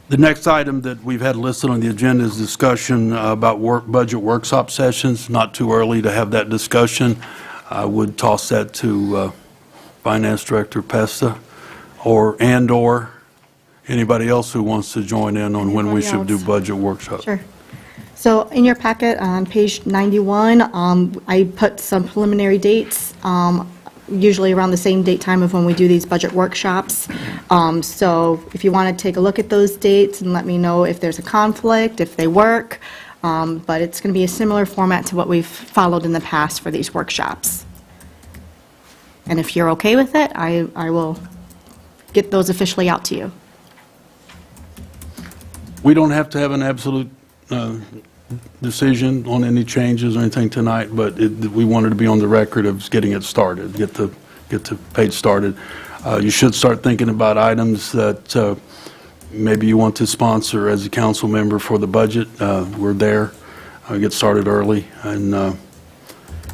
The next item that we've had listed on the agenda is discussion about budget workshop sessions. Not too early to have that discussion. I would toss that to Finance Director Pesta or anybody else who wants to join in on when we should do budget workshops. Sure. So in your packet on page 91, I put some preliminary dates, usually around the same date time of when we do these budget workshops. So if you want to take a look at those dates and let me know if there's a conflict, if they work, but it's going to be a similar format to what we've followed in the past for these workshops. And if you're okay with it, I will get those officially out to you. We don't have to have an absolute decision on any changes or anything tonight, but we wanted to be on the record of getting it started, get the page started. You should start thinking about items that maybe you want to sponsor as a council member for the budget. We're there. Get started early, and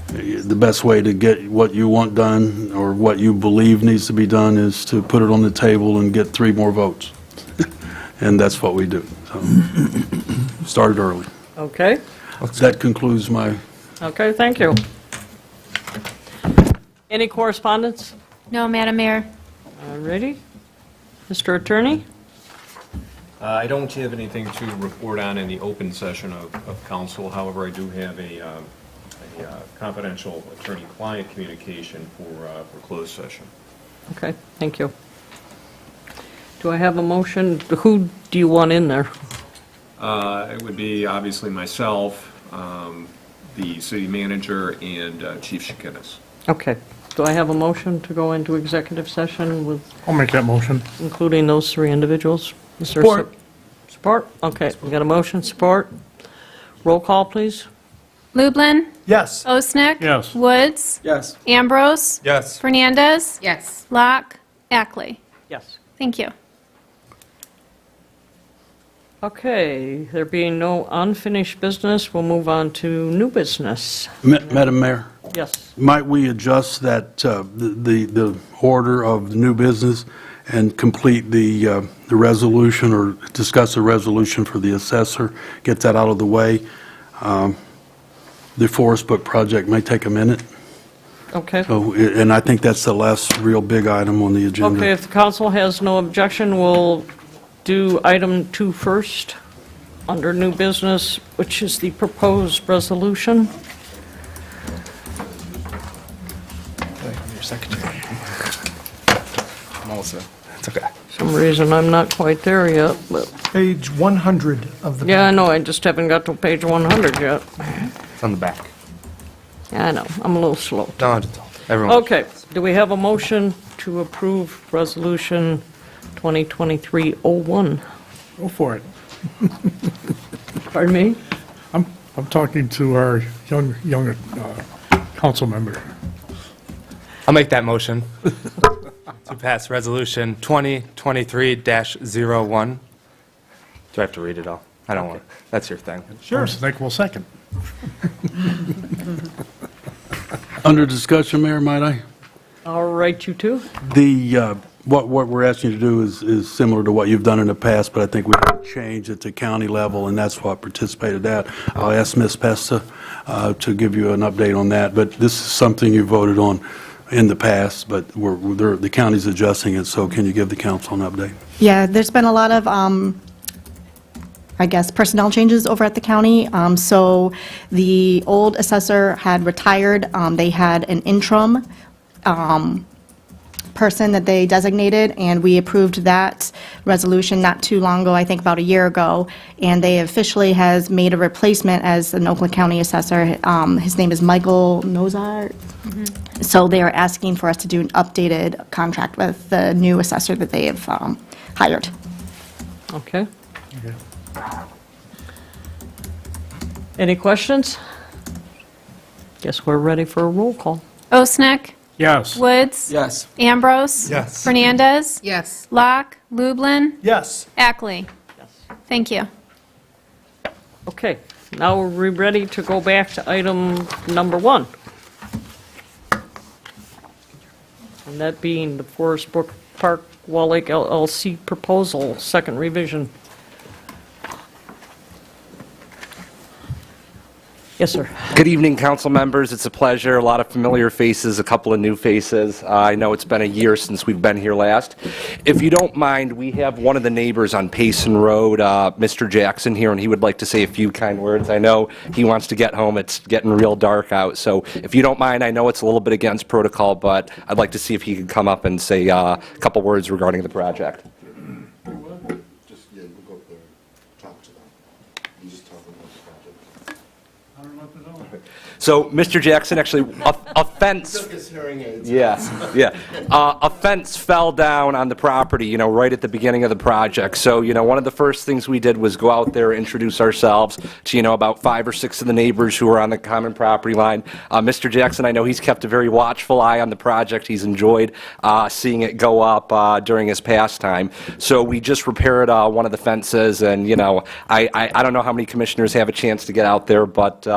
the best way to get what you want done or what you believe needs to be done is to put it on the table and get 3 more votes. And that's what we do. So, started early. Okay. That concludes my... Okay, thank you. Any correspondence? No, Madam Mayor. All righty. Mr. Attorney? I don't have anything to report on in the open session of council. However, I do have a confidential attorney-client communication for closed session. Okay, thank you. Do I have a motion? Who do you want in there? It would be obviously myself, the city manager, and Chief Shekinnis. Okay. Do I have a motion to go into executive session with, I'll make that motion. including those 3 individuals? Is there Support. Support? Okay, we got a motion, support. Roll call, please. Lublin. Yes. Osnick. Yes. Woods. Yes. Ambrose. Yes. Fernandez. Yes. Locke. Ackley. Yes. Thank you. Okay, there being no unfinished business, we'll move on to new business. Madam Mayor, Yes. might we adjust that, the order of the new business and complete the resolution or discuss the resolution for the assessor, get that out of the way? The Forest Book project may take a minute. Okay. So, and I think that's the last real big item on the agenda. Okay, if the council has no objection, we'll do item 2 first, under new business, which is the proposed resolution. Your secretary. I'm almost there. It's okay. For some reason, I'm not quite there yet, but, Page 100 of the... yeah, I know, I just haven't got to page 100 yet. It's on the back. Yeah, I know, I'm a little slow. No, everyone. Okay, do we have a motion to approve resolution 2023-01? Go for it. Pardon me? I'm talking to our young council member. I'll make that motion to pass resolution 2023-01. Do I have to read it all? I don't want, that's your thing. Sure. Think we'll second. Under discussion, Mayor, might I? All right, you two? What we're asking you to do is similar to what you've done in the past, but I think we can change it to county level, and that's what participated at. I'll ask Ms. Pesta to give you an update on that, but this is something you voted on in the past, but the county's adjusting it, so can you give the council an update? Yeah, there's been a lot of, I guess, personnel changes over at the county. So the old assessor had retired. They had an interim person that they designated, and we approved that resolution not too long ago, I think about a year ago, and they officially has made a replacement as an Oakland County assessor. His name is Michael Nozart. So they are asking for us to do an updated contract with the new assessor that they have hired. Okay. Any questions? Guess we're ready for a roll call. Osnick. Yes. Woods. Yes. Ambrose. Yes. Fernandez. Yes. Locke. Lublin. Yes. Ackley. Yes. Thank you. Okay, now are we ready to go back to item number 1? And that being the Forest Brook Park Wall Lake LLC proposal, second revision. Yes, sir. Good evening, council members. It's a pleasure. A lot of familiar faces, a couple of new faces. I know it's been a year since we've been here last. If you don't mind, we have one of the neighbors on Payson Road, Mr. Jackson here, and he would like to say a few kind words. I know he wants to get home. It's getting real dark out. So if you don't mind, I know it's a little bit against protocol, but I'd like to see if he could come up and say a couple words regarding the project. So, Mr. Jackson, actually, a fence. Took his hearing aids. Yeah. A fence fell down on the property, right at the beginning of the project. So, one of the first things we did was go out there, introduce ourselves to, about 5 or 6 of the neighbors who are on the common property line. Mr. Jackson, I know he's kept a very watchful eye on the project. He's enjoyed seeing it go up during his pastime. So we just repaired one of the fences, and, I don't know how many commissioners have a chance to get out there, but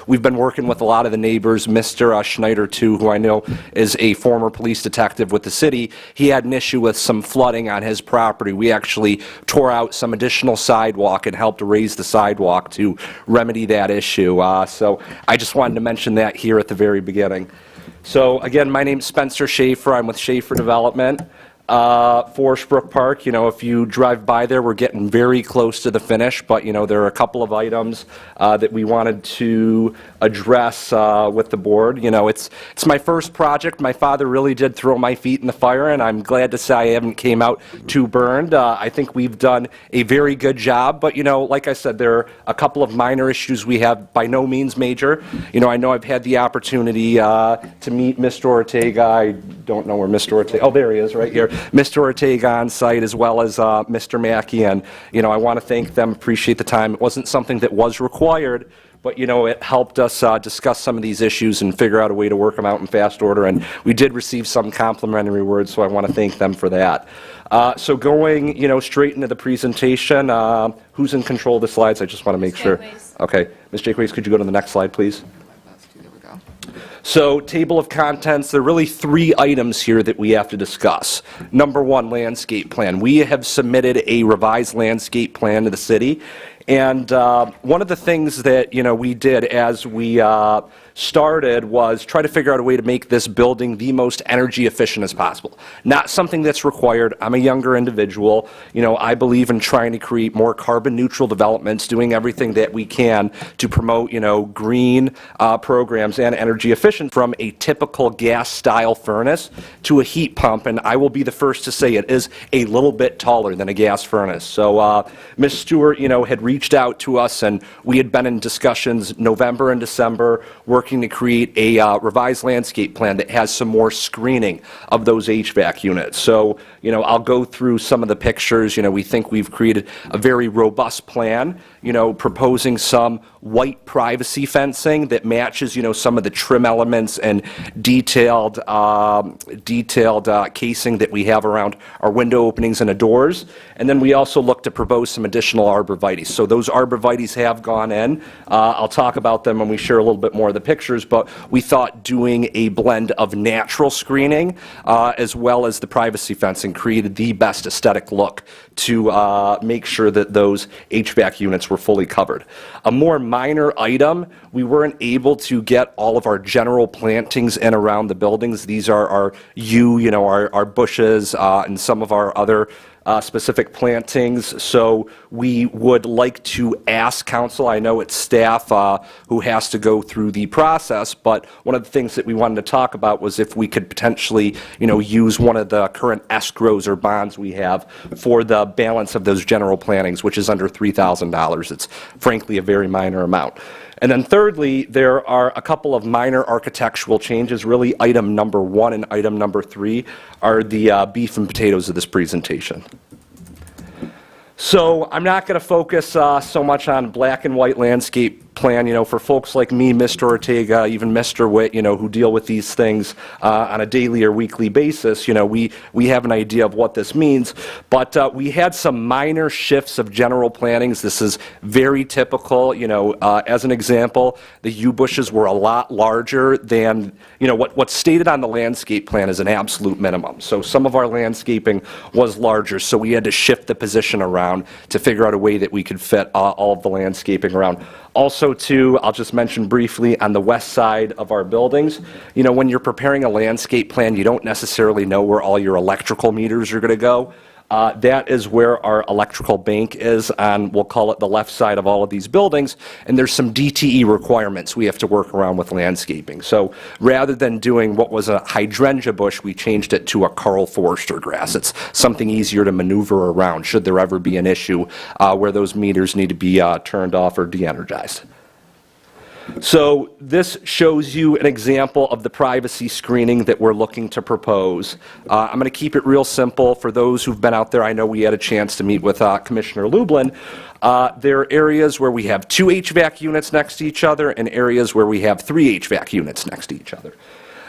we've been working with a lot of the neighbors. Mr. Schneider, too, who I know is a former police detective with the city, he had an issue with some flooding on his property. We actually tore out some additional sidewalk and helped raise the sidewalk to remedy that issue. So I just wanted to mention that here at the very beginning. So again, my name's Spencer Schaefer. I'm with Schaefer Development. Forest Brook Park, if you drive by there, we're getting very close to the finish, but, there are a couple of items that we wanted to address with the board. It's my first project. My father really did throw my feet in the fire, and I'm glad to say I haven't came out too burned. I think we've done a very good job, but, like I said, there are a couple of minor issues we have, by no means major. I know I've had the opportunity to meet Mr. Ortega. I don't know where Mr. Ortega, oh, there he is right here. Mr. Ortega on site, as well as Mr. Mackey, and I want to thank them, appreciate the time. It wasn't something that was required, but it helped us discuss some of these issues and figure out a way to work them out in fast order, and we did receive some complimentary words, so I want to thank them for that. So going straight into the presentation, who's in control of the slides? I just want to make sure. Okay, Ms. Jakeways, could you go to the next slide, please? So, table of contents, there are really 3 items here that we have to discuss. Number 1, landscape plan. We have submitted a revised landscape plan to the city, and one of the things that, we did as we started was try to figure out a way to make this building the most energy efficient as possible. Not something that's required. I'm a younger individual. I believe in trying to create more carbon neutral developments, doing everything that we can to promote, green programs and energy efficient, from a typical gas style furnace to a heat pump. And I will be the first to say it is a little bit taller than a gas furnace. So Ms. Stewart, had reached out to us, and we had been in discussions November and December, working to create a revised landscape plan that has some more screening of those HVAC units. So, I'll go through some of the pictures. We think we've created a very robust plan, proposing some white privacy fencing that matches, some of the trim elements and detailed casing that we have around our window openings and the doors. And then we also look to propose some additional arborvitaes. So those arborvitaes have gone in. I'll talk about them when we share a little bit more of the pictures, but we thought doing a blend of natural screening as well as the privacy fencing created the best aesthetic look to make sure that those HVAC units were fully covered. A more minor item, we weren't able to get all of our general plantings in around the buildings. These are our our bushes and some of our other specific plantings. So we would like to ask council, I know it's staff who has to go through the process, but one of the things that we wanted to talk about was if we could potentially, use one of the current escrows or bonds we have for the balance of those general plantings, which is under $3,000. It's frankly a very minor amount. And then thirdly, there are a couple of minor architectural changes. Really, item number 1 and item number 3 are the beef and potatoes of this presentation. So I'm not going to focus so much on black and white landscape plan, for folks like me, Mr. Ortega, even Mr. Witt, who deal with these things on a daily or weekly basis, we have an idea of what this means. But we had some minor shifts of general plannings. This is very typical. As an example, the yew bushes were a lot larger than, what's stated on the landscape plan is an absolute minimum. So some of our landscaping was larger, so we had to shift the position around to figure out a way that we could fit all of the landscaping around. Also, too, I'll just mention briefly, on the west side of our buildings, when you're preparing a landscape plan, you don't necessarily know where all your electrical meters are going to go. That is where our electrical bank is on, we'll call it the left side of all of these buildings, and there's some DTE requirements we have to work around with landscaping. So rather than doing what was a hydrangea bush, we changed it to a Karl Forster grass. It's something easier to maneuver around should there ever be an issue where those meters need to be turned off or de-energized. So this shows you an example of the privacy screening that we're looking to propose. I'm going to keep it real simple. For those who've been out there, I know we had a chance to meet with Commissioner Lublin. There are areas where we have 2 HVAC units next to each other and areas where we have 3 HVAC units next to each other.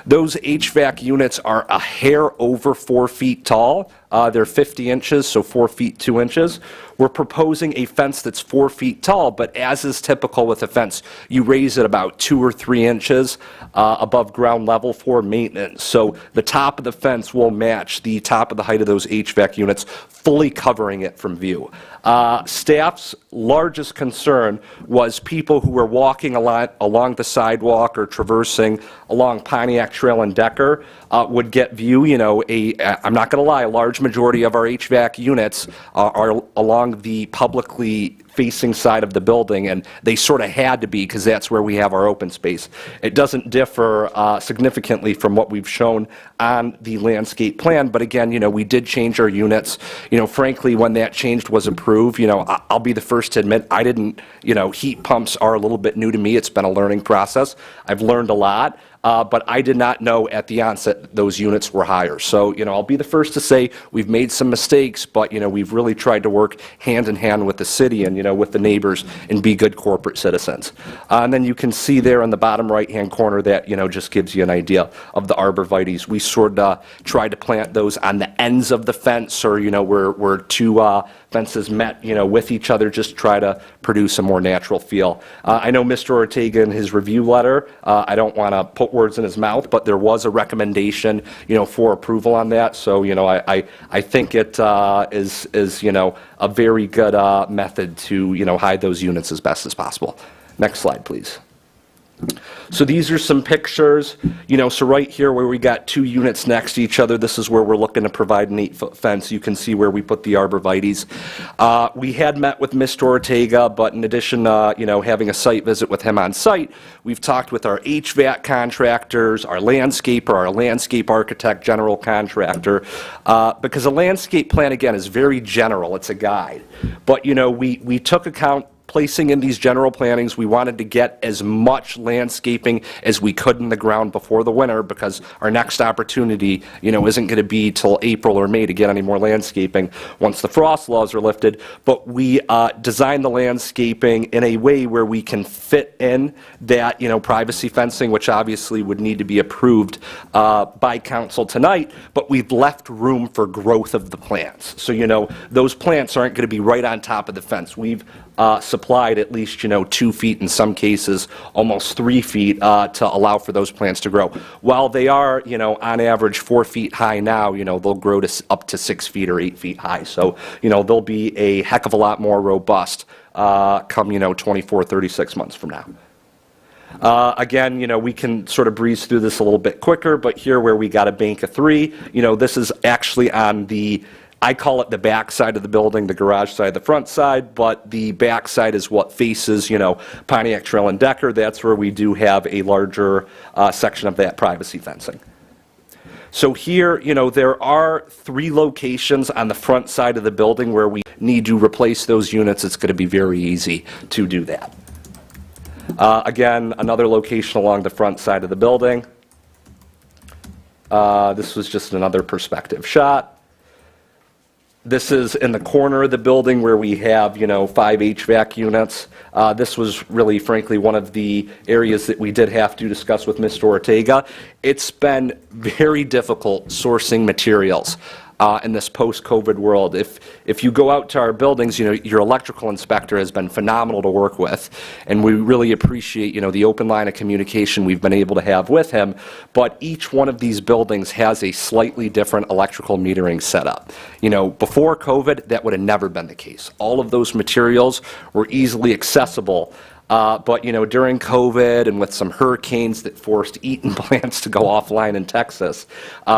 Those HVAC units are a hair over 4 feet tall. They're 50 inches, so 4 feet 2 inches. We're proposing a fence that's 4 feet tall, but as is typical with a fence, you raise it about 2 or 3 inches above ground level for maintenance. So the top of the fence will match the top of the height of those HVAC units, fully covering it from view. Staff's largest concern was people who were walking along the sidewalk or traversing along Pontiac Trail and Decker would get view. I'm not going to lie, a large majority of our HVAC units are along the publicly facing side of the building, and they sort of had to be because that's where we have our open space. It doesn't differ significantly from what we've shown on the landscape plan, but again, we did change our units. Frankly, when that change was approved, I'll be the first to admit I didn't, heat pumps are a little bit new to me. It's been a learning process. I've learned a lot. But I did not know at the onset those units were higher. So, I'll be the first to say we've made some mistakes, but, we've really tried to work hand in hand with the city and, with the neighbors and be good corporate citizens. And then you can see there in the bottom right-hand corner that, just gives you an idea of the arborvitaes. We sort of tried to plant those on the ends of the fence or, where 2 fences met, with each other, just try to produce a more natural feel. I know Mr. Ortega in his review letter, I don't want to put words in his mouth, but there was a recommendation, for approval on that. So, I think it is a very good method to, hide those units as best as possible. Next slide, please. So these are some pictures, so right here where we got 2 units next to each other, this is where we're looking to provide an 8-foot fence. You can see where we put the arborvitaes. We had met with Mr. Ortega, but in addition, having a site visit with him on site, we've talked with our HVAC contractors, our landscaper, our landscape architect, general contractor, because a landscape plan, again, is very general. It's a guide. But, we took account placing in these general plannings, we wanted to get as much landscaping as we could in the ground before the winter because our next opportunity, isn't going to be till April or May to get any more landscaping once the frost laws are lifted. But we designed the landscaping in a way where we can fit in that, privacy fencing, which obviously would need to be approved by council tonight, but we've left room for growth of the plants. So, those plants aren't going to be right on top of the fence. We've supplied at least, 2 feet, in some cases, almost 3 feet to allow for those plants to grow. While they are, on average 4 feet high now, they'll grow to up to 6 feet or 8 feet high. So, they'll be a heck of a lot more robust come, 24, 36 months from now. Again, we can sort of breeze through this a little bit quicker, but here where we got a bank of 3, this is actually on the, I call it the back side of the building, the garage side, the front side, but the back side is what faces, Pontiac Trail and Decker. That's where we do have a larger section of that privacy fencing. So here, there are 3 locations on the front side of the building where we need to replace those units. It's going to be very easy to do that. Again, another location along the front side of the building. This was just another perspective shot. This is in the corner of the building where we have, 5 HVAC units. This was really, frankly, one of the areas that we did have to discuss with Mr. Ortega. It's been very difficult sourcing materials in this post-COVID world. If you go out to our buildings, your electrical inspector has been phenomenal to work with, and we really appreciate, the open line of communication we've been able to have with him. But each one of these buildings has a slightly different electrical metering setup. Before COVID, that would have never been the case. All of those materials were easily accessible. But during COVID and with some hurricanes that forced Eaton plants to go offline in Texas,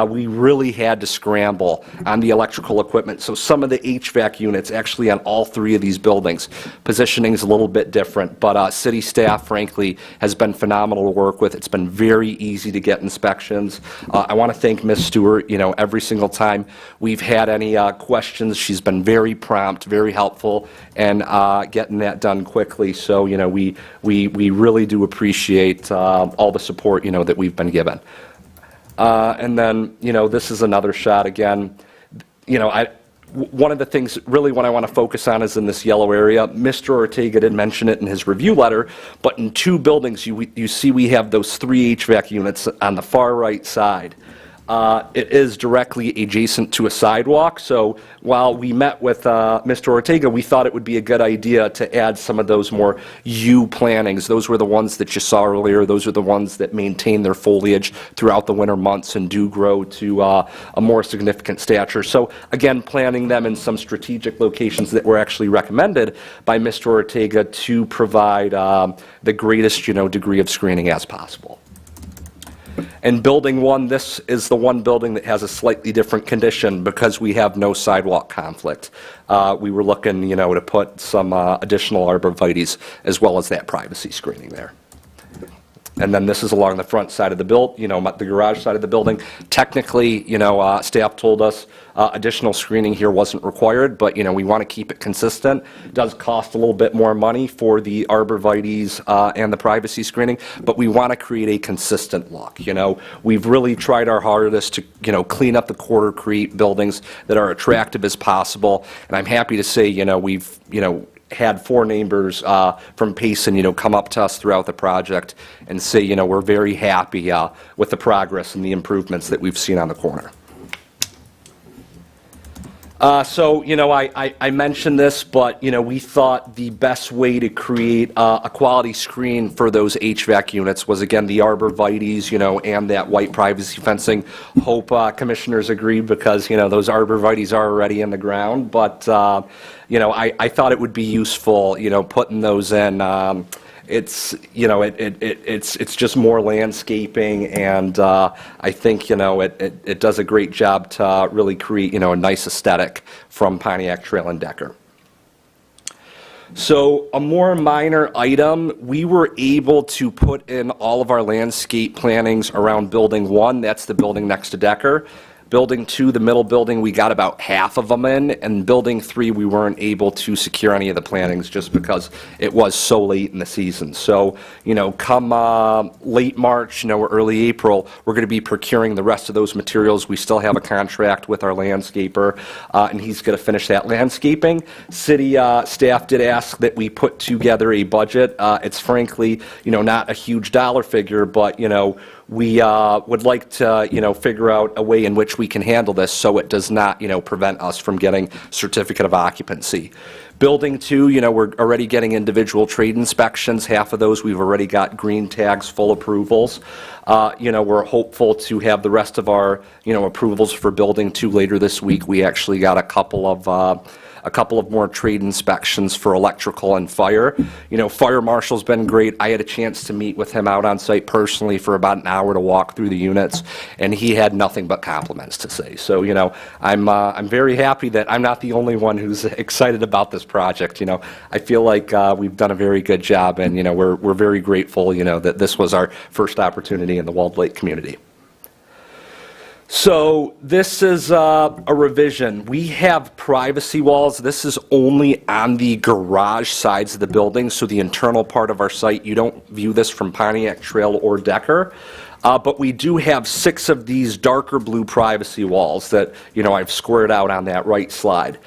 we really had to scramble on the electrical equipment. So some of the HVAC units, actually on all 3 of these buildings, positioning is a little bit different. But city staff, frankly, has been phenomenal to work with. It's been very easy to get inspections. I want to thank Ms. Stewart. Every single time we've had any questions, she's been very prompt, very helpful, and getting that done quickly. So we really do appreciate all the support, that we've been given. And then, this is another shot again. One of the things really what I want to focus on is in this yellow area. Mr. Ortega did mention it in his review letter, but in 2 buildings, you see we have those 3 HVAC units on the far right side. It is directly adjacent to a sidewalk, so while we met with Mr. Ortega, we thought it would be a good idea to add some of those more U plantings. Those were the ones that you saw earlier. Those are the ones that maintain their foliage throughout the winter months and do grow to a more significant stature. So again, planting them in some strategic locations that were actually recommended by Mr. Ortega to provide the greatest, degree of screening as possible. And building 1, this is the one building that has a slightly different condition because we have no sidewalk conflict. We were looking, to put some additional arborvitaes as well as that privacy screening there. And then this is along the front side of the the garage side of the building. Technically, staff told us additional screening here wasn't required, but, we want to keep it consistent. It does cost a little bit more money for the arborvitaes and the privacy screening, but we want to create a consistent look. We've really tried our hardest to, clean up the Quarter Creek buildings that are attractive as possible. And I'm happy to say, we've, had 4 neighbors from Payson, come up to us throughout the project and say, we're very happy with the progress and the improvements that we've seen on the corner. So, I mentioned this, but, we thought the best way to create a quality screen for those HVAC units was, again, the arborvitaes, and that white privacy fencing. Hope commissioners agreed because, those arborvitaes are already in the ground, but, I thought it would be useful, putting those in. It's, it's just more landscaping, and I think, it does a great job to really create, a nice aesthetic from Pontiac Trail and Decker. So a more minor item, we were able to put in all of our landscape plantings around Building 1. That's the building next to Decker. Building 2, the middle building, we got about half of them in, and Building 3, we weren't able to secure any of the plantings just because it was so late in the season. So, come late March, or early April, we're going to be procuring the rest of those materials. We still have a contract with our landscaper, and he's going to finish that landscaping. City staff did ask that we put together a budget. It's frankly, not a huge dollar figure, but, we would like to, figure out a way in which we can handle this so it does not, prevent us from getting certificate of occupancy. Building 2, we're already getting individual trade inspections. Half of those we've already got green tags, full approvals. We're hopeful to have the rest of our, approvals for Building 2 later this week. We actually got a couple of more trade inspections for electrical and fire. Fire marshal's been great. I had a chance to meet with him out on site personally for about an hour to walk through the units, and he had nothing but compliments to say. So, I'm very happy that I'm not the only one who's excited about this project. I feel like we've done a very good job, and, we're very grateful, that this was our first opportunity in the Walled Lake community. So this is a revision. We have privacy walls. This is only on the garage sides of the building, so the internal part of our site, you don't view this from Pontiac Trail or Decker. But we do have 6 of these darker blue privacy walls that, I've squared out on that right slide.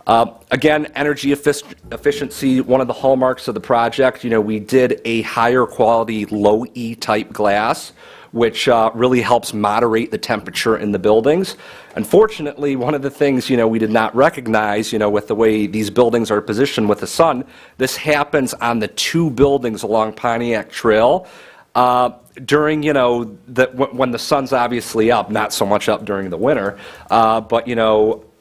Again, energy efficiency, one of the hallmarks of the project, we did a higher quality low E type glass, which really helps moderate the temperature in the buildings. Unfortunately, one of the things, we did not recognize, with the way these buildings are positioned with the sun, this happens on the 2 buildings along Pontiac Trail. During, when the sun's obviously up, not so much up during the winter, but,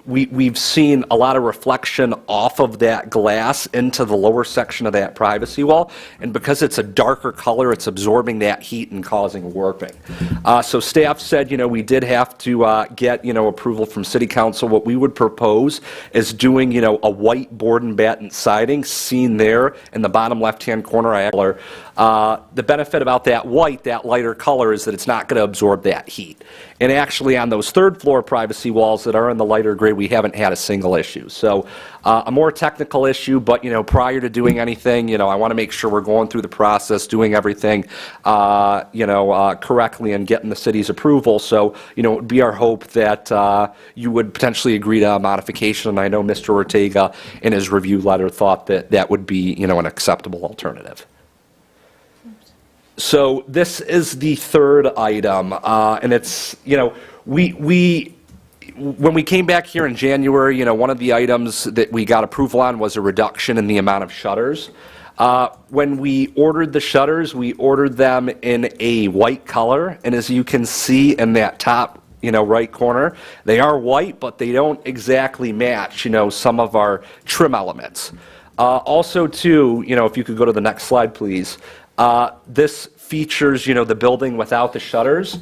we've seen a lot of reflection off of that glass into the lower section of that privacy wall, and because it's a darker color, it's absorbing that heat and causing warping. So staff said, we did have to get, approval from City Council. What we would propose is doing, a white board and batten siding, seen there in the bottom left-hand corner. The benefit about that white, that lighter color, is that it's not going to absorb that heat. And actually, on those 3rd floor privacy walls that are in the lighter gray, we haven't had a single issue. So a more technical issue, but, prior to doing anything, I want to make sure we're going through the process, doing everything, correctly and getting the city's approval. So, it would be our hope that you would potentially agree to a modification. And I know Mr. Ortega, in his review letter, thought that that would be, an acceptable alternative. So this is the 3rd item, and it's, when we came back here in January, one of the items that we got approval on was a reduction in the amount of shutters. When we ordered the shutters, we ordered them in a white color, and as you can see in that top, right corner, they are white, but they don't exactly match, some of our trim elements. Also, too, if you could go to the next slide, please. This features, the building without the shutters.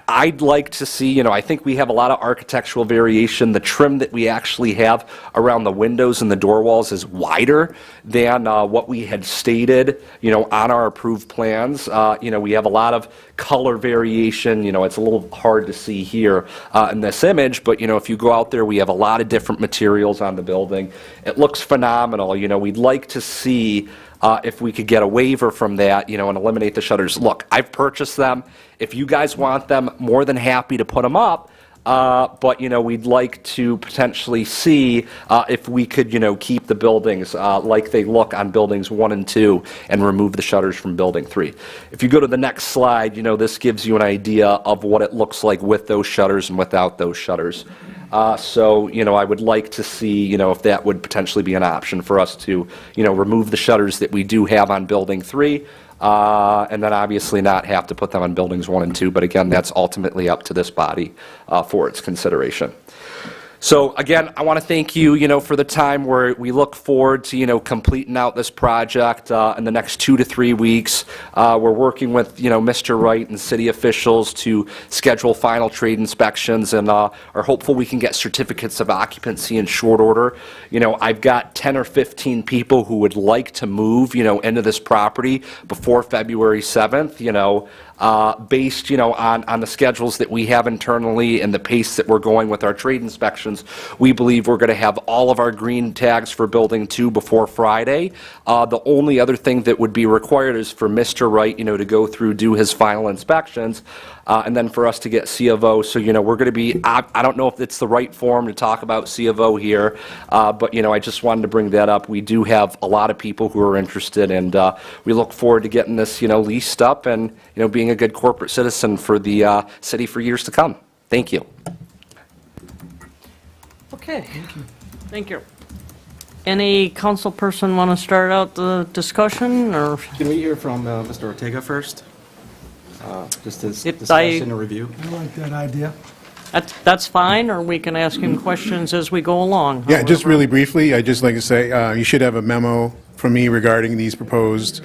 I'd like to see, I think we have a lot of architectural variation. The trim that we actually have around the windows and the door walls is wider than what we had stated, on our approved plans. We have a lot of color variation. It's a little hard to see here in this image, but, if you go out there, we have a lot of different materials on the building. It looks phenomenal. We'd like to see if we could get a waiver from that, and eliminate the shutters. Look, I've purchased them. If you guys want them, more than happy to put them up. But, we'd like to potentially see if we could, keep the buildings like they look on buildings 1 and 2 and remove the shutters from building 3. If you go to the next slide, this gives you an idea of what it looks like with those shutters and without those shutters. So, I would like to see, if that would potentially be an option for us to, remove the shutters that we do have on building 3, and then obviously not have to put them on buildings 1 and 2. But again, that's ultimately up to this body for its consideration. So again, I want to thank you, for the time where we look forward to, completing out this project in the next 2 to 3 weeks. We're working with, Mr. Wright and city officials to schedule final trade inspections, and are hopeful we can get certificates of occupancy in short order. I've got 10 or 15 people who would like to move, into this property before February 7th, based, on the schedules that we have internally and the pace that we're going with our trade inspections. We believe we're going to have all of our green tags for building 2 before Friday. The only other thing that would be required is for Mr. Wright, to go through, do his final inspections, and then for us to get C of O. So, we're going to be, I don't know if it's the right forum to talk about C of O here, but, I just wanted to bring that up. We do have a lot of people who are interested, and we look forward to getting this, leased up and, being a good corporate citizen for the city for years to come. Thank you. Okay. Thank you. Any council person want to start out the discussion, or? Can we hear from Mr. Ortega first? Just his If discussion and review. I like that idea. That's fine, or we can ask him questions as we go along. Yeah, just however. really briefly, I'd just like to say, you should have a memo from me regarding these proposed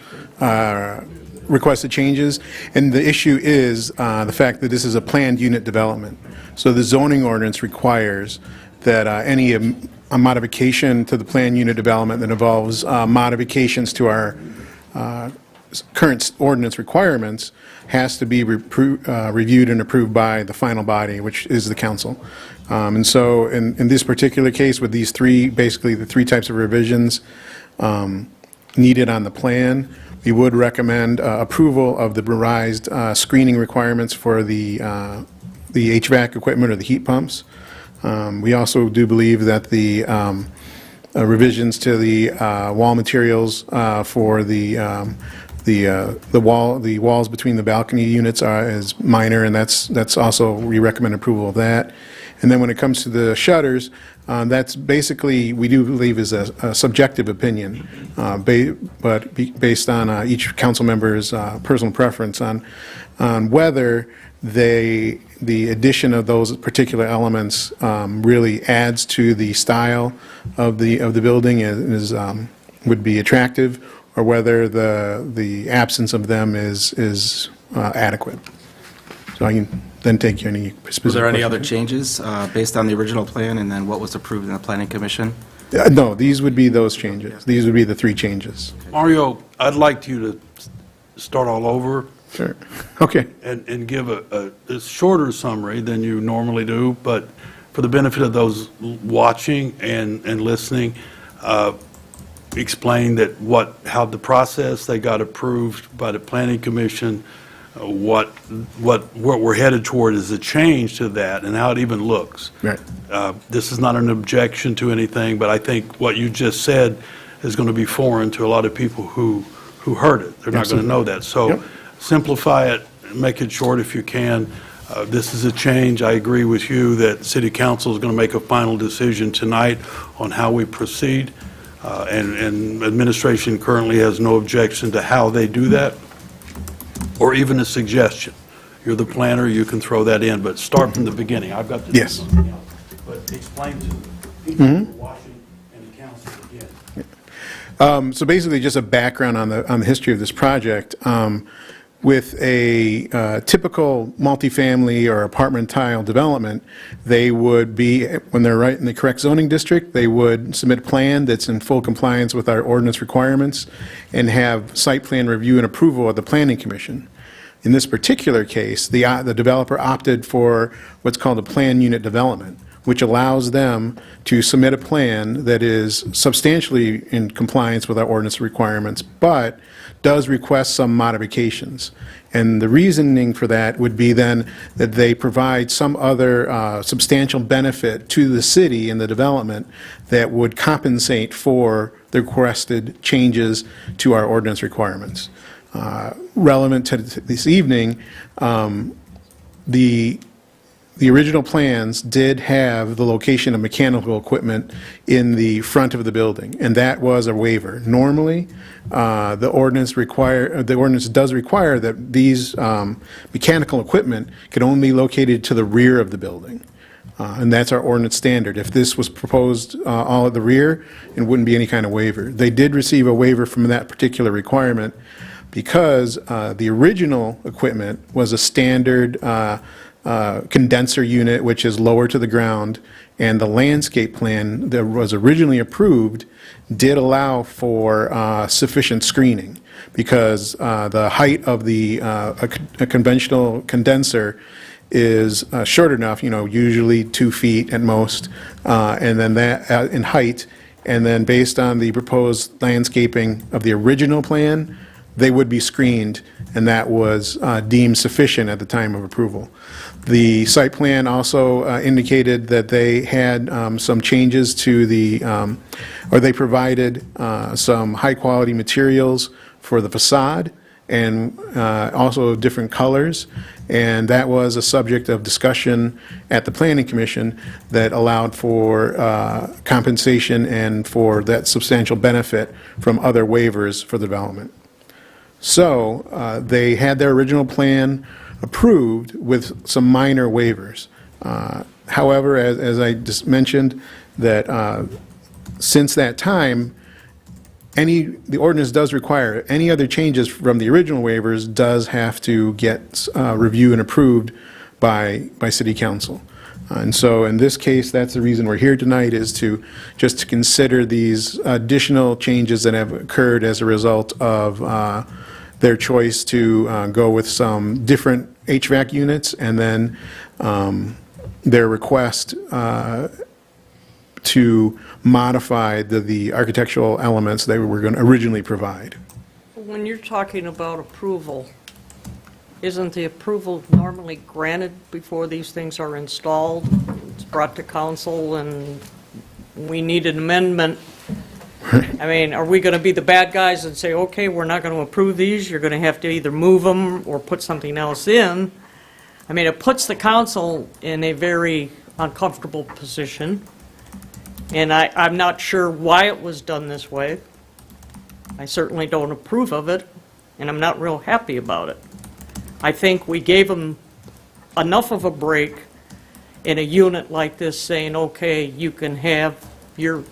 requested changes. And the issue is the fact that this is a planned unit development. So the zoning ordinance requires that any a modification to the planned unit development that involves modifications to our current ordinance requirements has to be reviewed and approved by the final body, which is the council. And so in this particular case, with these basically the three types of revisions needed on the plan, we would recommend approval of the revised screening requirements for the HVAC equipment or the heat pumps. We also do believe that the revisions to the wall materials for the walls between the balcony units is minor, and that's also, we recommend approval of that. And then when it comes to the shutters, that's basically, we do believe is a subjective opinion, but based on each council member's personal preference on whether the addition of those particular elements really adds to the style of the building would be attractive, or whether the absence of them is adequate. So I can then take any specific Was there any question. other changes based on the original plan and then what was approved in the planning commission? No, these would be those changes. These would be the three changes. Mario, I'd like you to start all over. Sure. Okay. And give a shorter summary than you normally do, but for the benefit of those watching and listening, explain that how the process, they got approved by the planning commission, what we're headed toward is a change to that, and how it even looks. Right. This is not an objection to anything, but I think what you just said is going to be foreign to a lot of people who heard it. They're not going to know that. So simplify it, make it short if you can. This is a change. I agree with you that City Council is going to make a final decision tonight on how we proceed, and administration currently has no objection to how they do that, or even a suggestion. You're the planner, you can throw that in, but start from the beginning. I've got this. Yes. But explain to the people who are watching and the council again. So basically, just a background on the history of this project. With a typical multifamily or apartment tile development, they would be, when they're right in the correct zoning district, they would submit a plan that's in full compliance with our ordinance requirements and have site plan review and approval of the planning commission. In this particular case, the developer opted for what's called a plan unit development, which allows them to submit a plan that is substantially in compliance with our ordinance requirements, but does request some modifications. And the reasoning for that would be then that they provide some other substantial benefit to the city in the development that would compensate for the requested changes to our ordinance requirements. Relevant to this evening, the original plans did have the location of mechanical equipment in the front of the building, and that was a waiver. Normally, the ordinance does require that these mechanical equipment can only be located to the rear of the building, and that's our ordinance standard. If this was proposed all at the rear, it wouldn't be any kind of waiver. They did receive a waiver from that particular requirement because the original equipment was a standard condenser unit, which is lower to the ground, and the landscape plan that was originally approved did allow for sufficient screening, because the height of a conventional condenser is short enough, usually 2 feet at most, and then that in height, and then based on the proposed landscaping of the original plan, they would be screened, and that was deemed sufficient at the time of approval. The site plan also indicated that they had some changes to or they provided some high-quality materials for the facade, and also different colors, and that was a subject of discussion at the Planning Commission that allowed for compensation and for that substantial benefit from other waivers for the development. So they had their original plan approved with some minor waivers. However, as I just mentioned, that since that time, the ordinance does require any other changes from the original waivers does have to get reviewed and approved by City Council. And so in this case, that's the reason we're here tonight, is to consider these additional changes that have occurred as a result of their choice to go with some different HVAC units, and then their request to modify the architectural elements they were going to originally provide. when you're talking about approval, isn't the approval normally granted before these things are installed? It's brought to council and we need an amendment. I mean, are we going to be the bad guys and say, okay, we're not going to approve these, you're going to have to either move them or put something else in? I mean, it puts the council in a very uncomfortable position, and I'm not sure why it was done this way. I certainly don't approve of it, and I'm not real happy about it. I think we gave them enough of a break in a unit like this, saying, okay, you can have your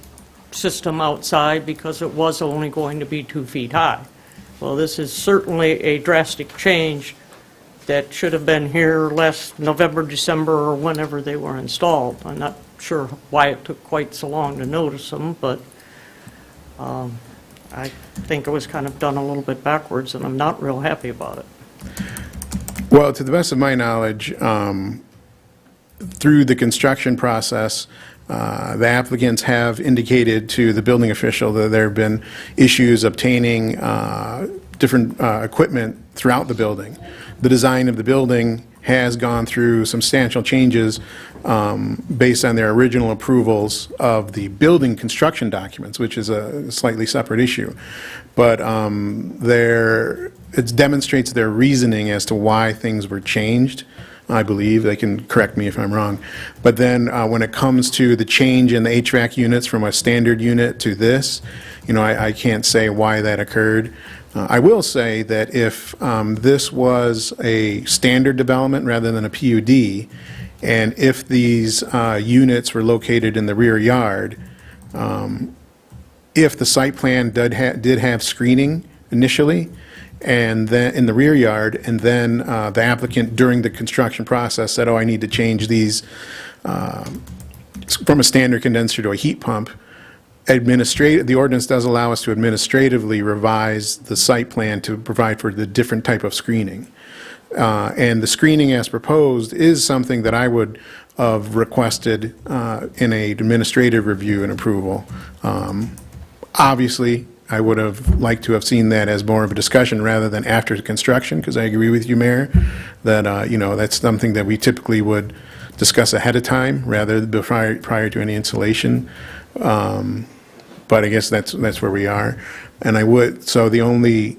system outside because it was only going to be 2 feet high. Well, this is certainly a drastic change that should have been here last November, December, or whenever they were installed. I'm not sure why it took quite so long to notice them, but I think it was kind of done a little bit backwards, and I'm not real happy about it. Well, to the best of my knowledge, through the construction process, the applicants have indicated to the building official that there have been issues obtaining different equipment throughout the building. The design of the building has gone through substantial changes based on their original approvals of the building construction documents, which is a slightly separate issue. But it demonstrates their reasoning as to why things were changed. I believe. They can correct me if I'm wrong. But then when it comes to the change in the HVAC units from a standard unit to this, I can't say why that occurred. I will say that if this was a standard development rather than a PUD, and if these units were located in the rear yard, if the site plan did have screening initially, and then in the rear yard, and then the applicant during the construction process said, oh, I need to change these from a standard condenser to a heat pump, the ordinance does allow us to administratively revise the site plan to provide for the different type of screening. And the screening as proposed is something that I would have requested in a administrative review and approval. Obviously, I would have liked to have seen that as more of a discussion rather than after construction, because I agree with you, Mayor, that, that's something that we typically would discuss ahead of time rather than prior to any installation. But I guess that's where we are. And so the only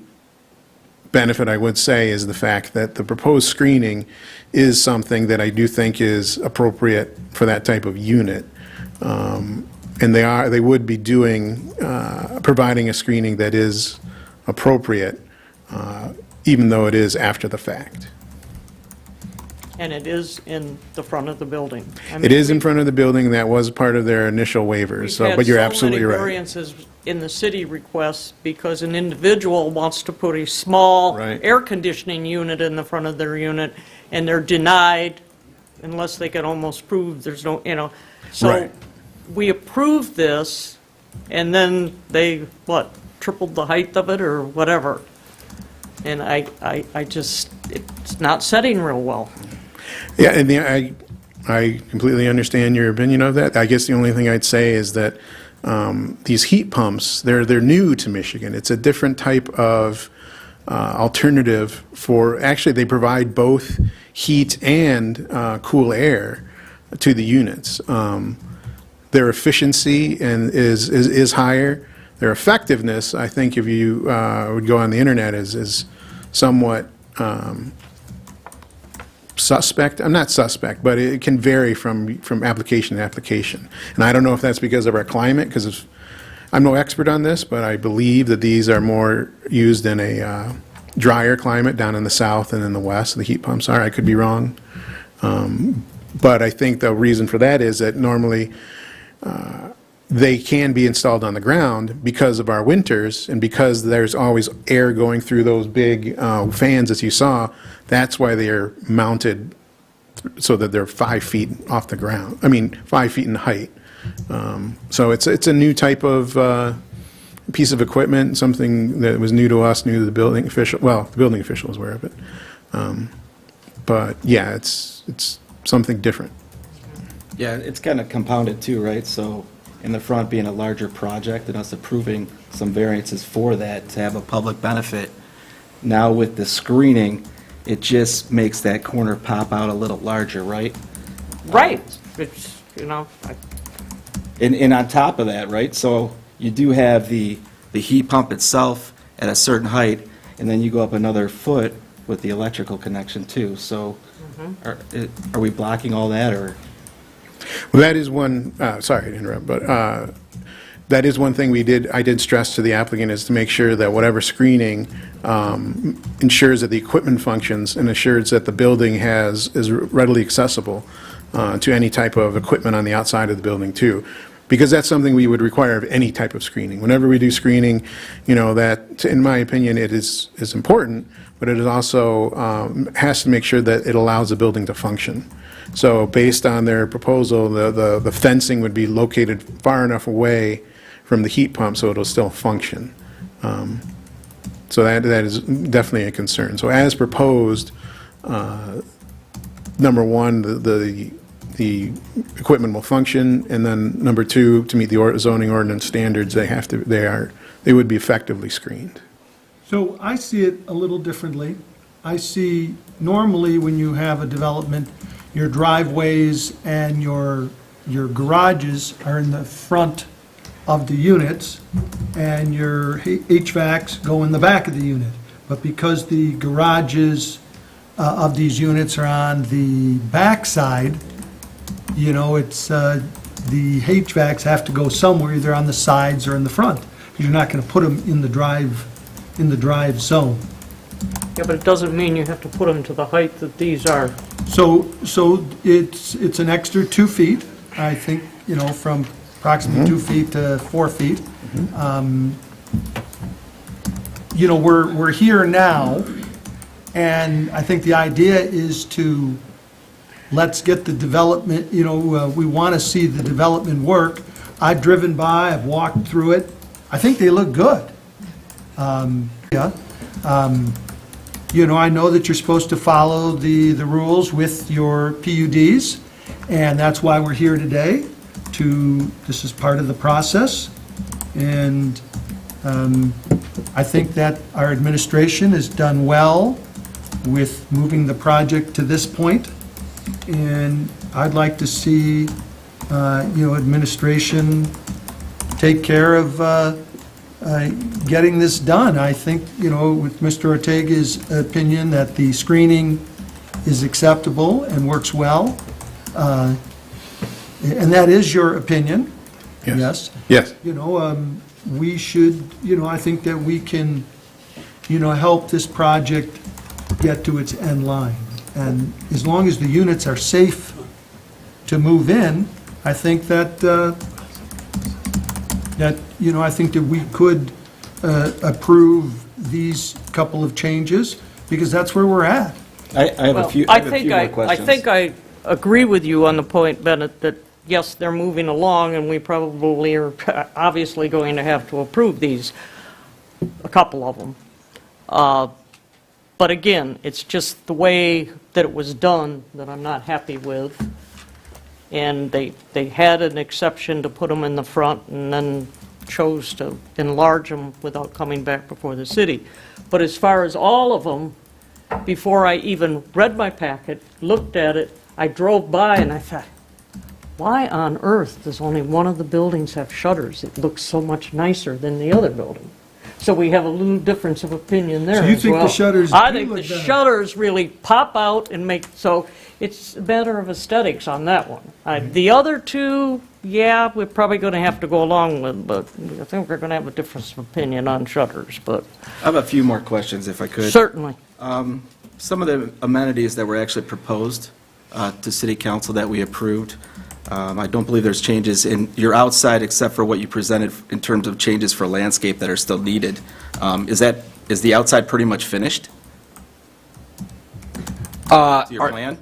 benefit I would say is the fact that the proposed screening is something that I do think is appropriate for that type of unit. And they would be providing a screening that is appropriate, even though it is after the fact. And it is in the front of the building. It is in front of the building, that was part of their initial waivers, but you're absolutely We've had right. so many variances in the city requests because an individual wants to put a small air conditioning unit in the front of their unit, and they're denied unless they can almost prove there's no, So Right. we approved this, and then they, tripled the height of it or whatever. And I just, it's not setting real well. Yeah, and I completely understand your opinion of that. I guess the only thing I'd say is that these heat pumps, they're new to Michigan. It's a different type of alternative actually they provide both heat and cool air to the units. Their efficiency is higher. Their effectiveness, I think if you would go on the internet, is somewhat suspect. I'm not suspect, but it can vary from application to application. And I don't know if that's because of our climate, because I'm no expert on this, but I believe that these are more used in a drier climate down in the south and in the west, the heat pumps are. I could be wrong. But I think the reason for that is that normally they can be installed on the ground because of our winters and because there's always air going through those big fans as you saw. That's why they are mounted so that they're 5 feet off the ground. 5 feet in height. So it's a new type of piece of equipment, something that was new to us, new to the building official. Well, the building official was aware of it. But yeah, it's something different. Yeah, it's kind of compounded too, right? So in the front being a larger project and us approving some variances for that to have a public benefit. Now with the screening, it just makes that corner pop out a little larger, right? Right. It's, you know, And on top of that, right, so you do have the heat pump itself at a certain height, and then you go up another foot with the electrical connection too. So are we blocking all that, or? Well, that is one, sorry to interrupt, but that is one thing I did stress to the applicant, is to make sure that whatever screening ensures that the equipment functions and assures that the building is readily accessible to any type of equipment on the outside of the building too. Because that's something we would require of any type of screening. Whenever we do screening, that, in my opinion, it is important, but it is also has to make sure that it allows the building to function. So based on their proposal, the fencing would be located far enough away from the heat pump so it'll still function. So that is definitely a concern. So as proposed, number one, the equipment will function, and then number two, to meet the zoning ordinance standards, they would be effectively screened. So I see it a little differently. I see, normally when you have a development, your driveways and your garages are in the front of the units, and your HVACs go in the back of the unit. But because the garages of these units are on the back side, it's the HVACs have to go somewhere, either on the sides or in the front. You're not going to put them in the drive zone. yeah, but it doesn't mean you have to put them to the height that these are. So it's an extra 2 feet, I think, from approximately 2 feet to 4 feet. We're here now, and I think the idea is to let's get the development, we want to see the development work. I've driven by, I've walked through it. I think they look good. I know that you're supposed to follow the rules with your PUDs, and that's why we're here today. This is part of the process, and I think that our administration has done well with moving the project to this point, and I'd like to see, administration take care of getting this done. I think, with Mr. Ortega's opinion that the screening is acceptable and works well, and that is your opinion, yes? Yes. We should, I think that we can, help this project get to its end line. And as long as the units are safe to move in, I think that, I think that we could approve these couple of changes, because that's where we're at. I have a few more questions. I think I agree with you on the point, Bennett, that yes, they're moving along, and we probably are obviously going to have to approve these, a couple of them. But again, it's just the way that it was done that I'm not happy with. And they had an exception to put them in the front, and then chose to enlarge them without coming back before the city. But as far as all of them, before I even read my packet, looked at it, I drove by and I thought, why on earth does only one of the buildings have shutters? It looks so much nicer than the other building. So we have a little difference of opinion there as well. So you think the shutters I do think the look better? shutters really pop out and make, so it's a matter of aesthetics on that one. The other two, yeah, we're probably going to have to go along with, but I think we're going to have a difference of opinion on shutters, but I have a few more questions, if I could. certainly. Some of the amenities that were actually proposed to City Council that we approved, I don't believe there's changes in your outside except for what you presented in terms of changes for landscape that are still needed. Is the outside pretty much finished? To your plan?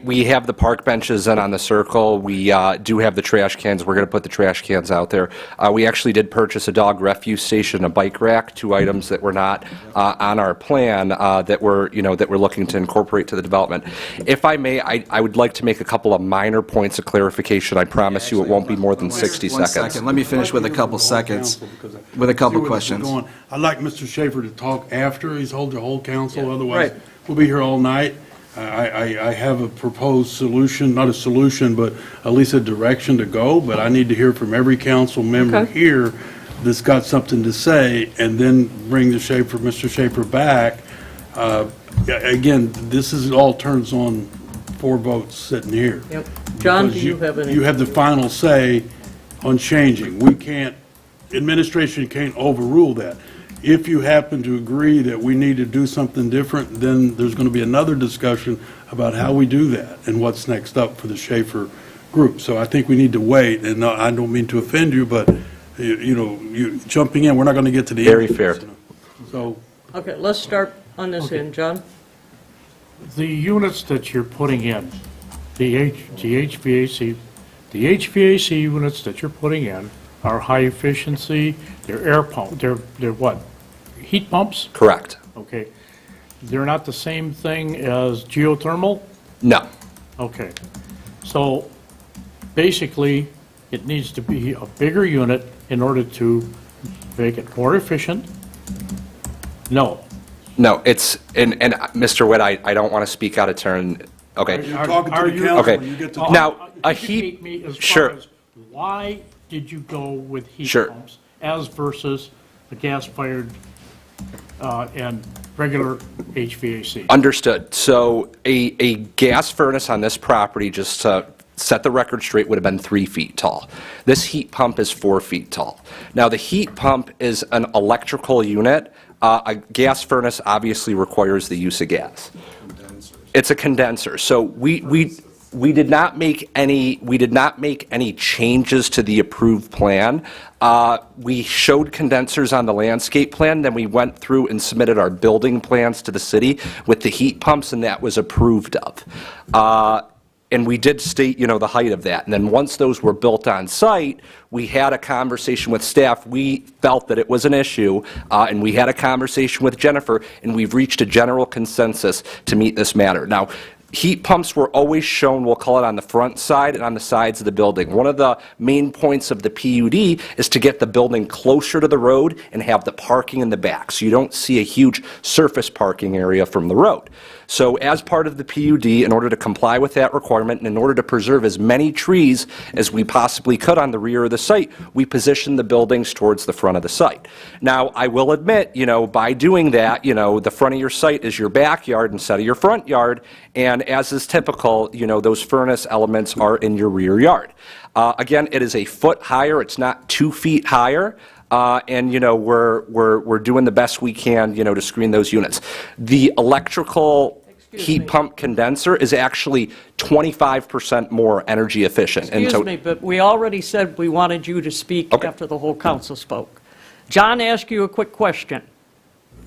We have the park benches in on the circle. We do have the trash cans. We're going to put the trash cans out there. We actually did purchase a dog refuse station, a bike rack, 2 items that were not on our plan that we're looking to incorporate to the development. If I may, I would like to make a couple of minor points of clarification. I promise you it won't be more than 60 One seconds. second, let me finish with a couple seconds, with a couple questions. I'd like Mr. Schaefer to talk after he's held the whole council, otherwise Right. we'll be here all night. I have a proposed solution, not a solution, but at least a direction to go, but I need to hear from every council member Okay. here that's got something to say, and then bring Mr. Schaefer back. Again, all turns on 4 votes sitting here. Yep. John, do Because you have any? You have the final say on changing. Administration can't overrule that. If you happen to agree that we need to do something different, then there's going to be another discussion about how we do that and what's next up for the Schaefer group. So I think we need to wait, and I don't mean to offend you, but, you jumping in, we're not going to get to the end. Very of this, fair. you know. So, Okay, let's start on this end. John? The units that you're putting in, the HVAC units that you're putting in are high efficiency, they're air pump, they're what? Heat pumps? Correct. Okay. They're not the same thing as geothermal? No. Okay. So basically, it needs to be a bigger unit in order to make it more efficient? No. No, and Mr. Witt, I don't want to speak out of turn. Okay. you're talking to the council Okay. when you get to. Now, a Educate me as far as why did you go with heat Sure. pumps as versus a gas-fired and regular HVAC? Understood. So a gas furnace on this property, just to set the record straight, would have been 3 feet tall. This heat pump is 4 feet tall. Now, the heat pump is an electrical unit. A gas furnace obviously requires the use of gas. It's a condenser. So we did not make any changes to the approved plan. We showed condensers on the landscape plan, then we went through and submitted our building plans to the city with the heat pumps, and that was approved of. And we did state, the height of that. And then once those were built on site, we had a conversation with staff. We felt that it was an issue, and we had a conversation with Jennifer, and we've reached a general consensus to meet this matter. Now, heat pumps were always shown, we'll call it on the front side and on the sides of the building. One of the main points of the PUD is to get the building closer to the road and have the parking in the back, so you don't see a huge surface parking area from the road. So as part of the PUD, in order to comply with that requirement and in order to preserve as many trees as we possibly could on the rear of the site, we positioned the buildings towards the front of the site. Now, I will admit, by doing that, the front of your site is your backyard instead of your front yard, and as is typical, those furnace elements are in your rear yard. Again, it is a foot higher, it's not 2 feet higher. And we're doing the best we can, to screen those units. The electrical heat pump condenser is actually 25% more energy efficient. Excuse me, but we already said we wanted you to speak after the whole council spoke. John asked you a quick question,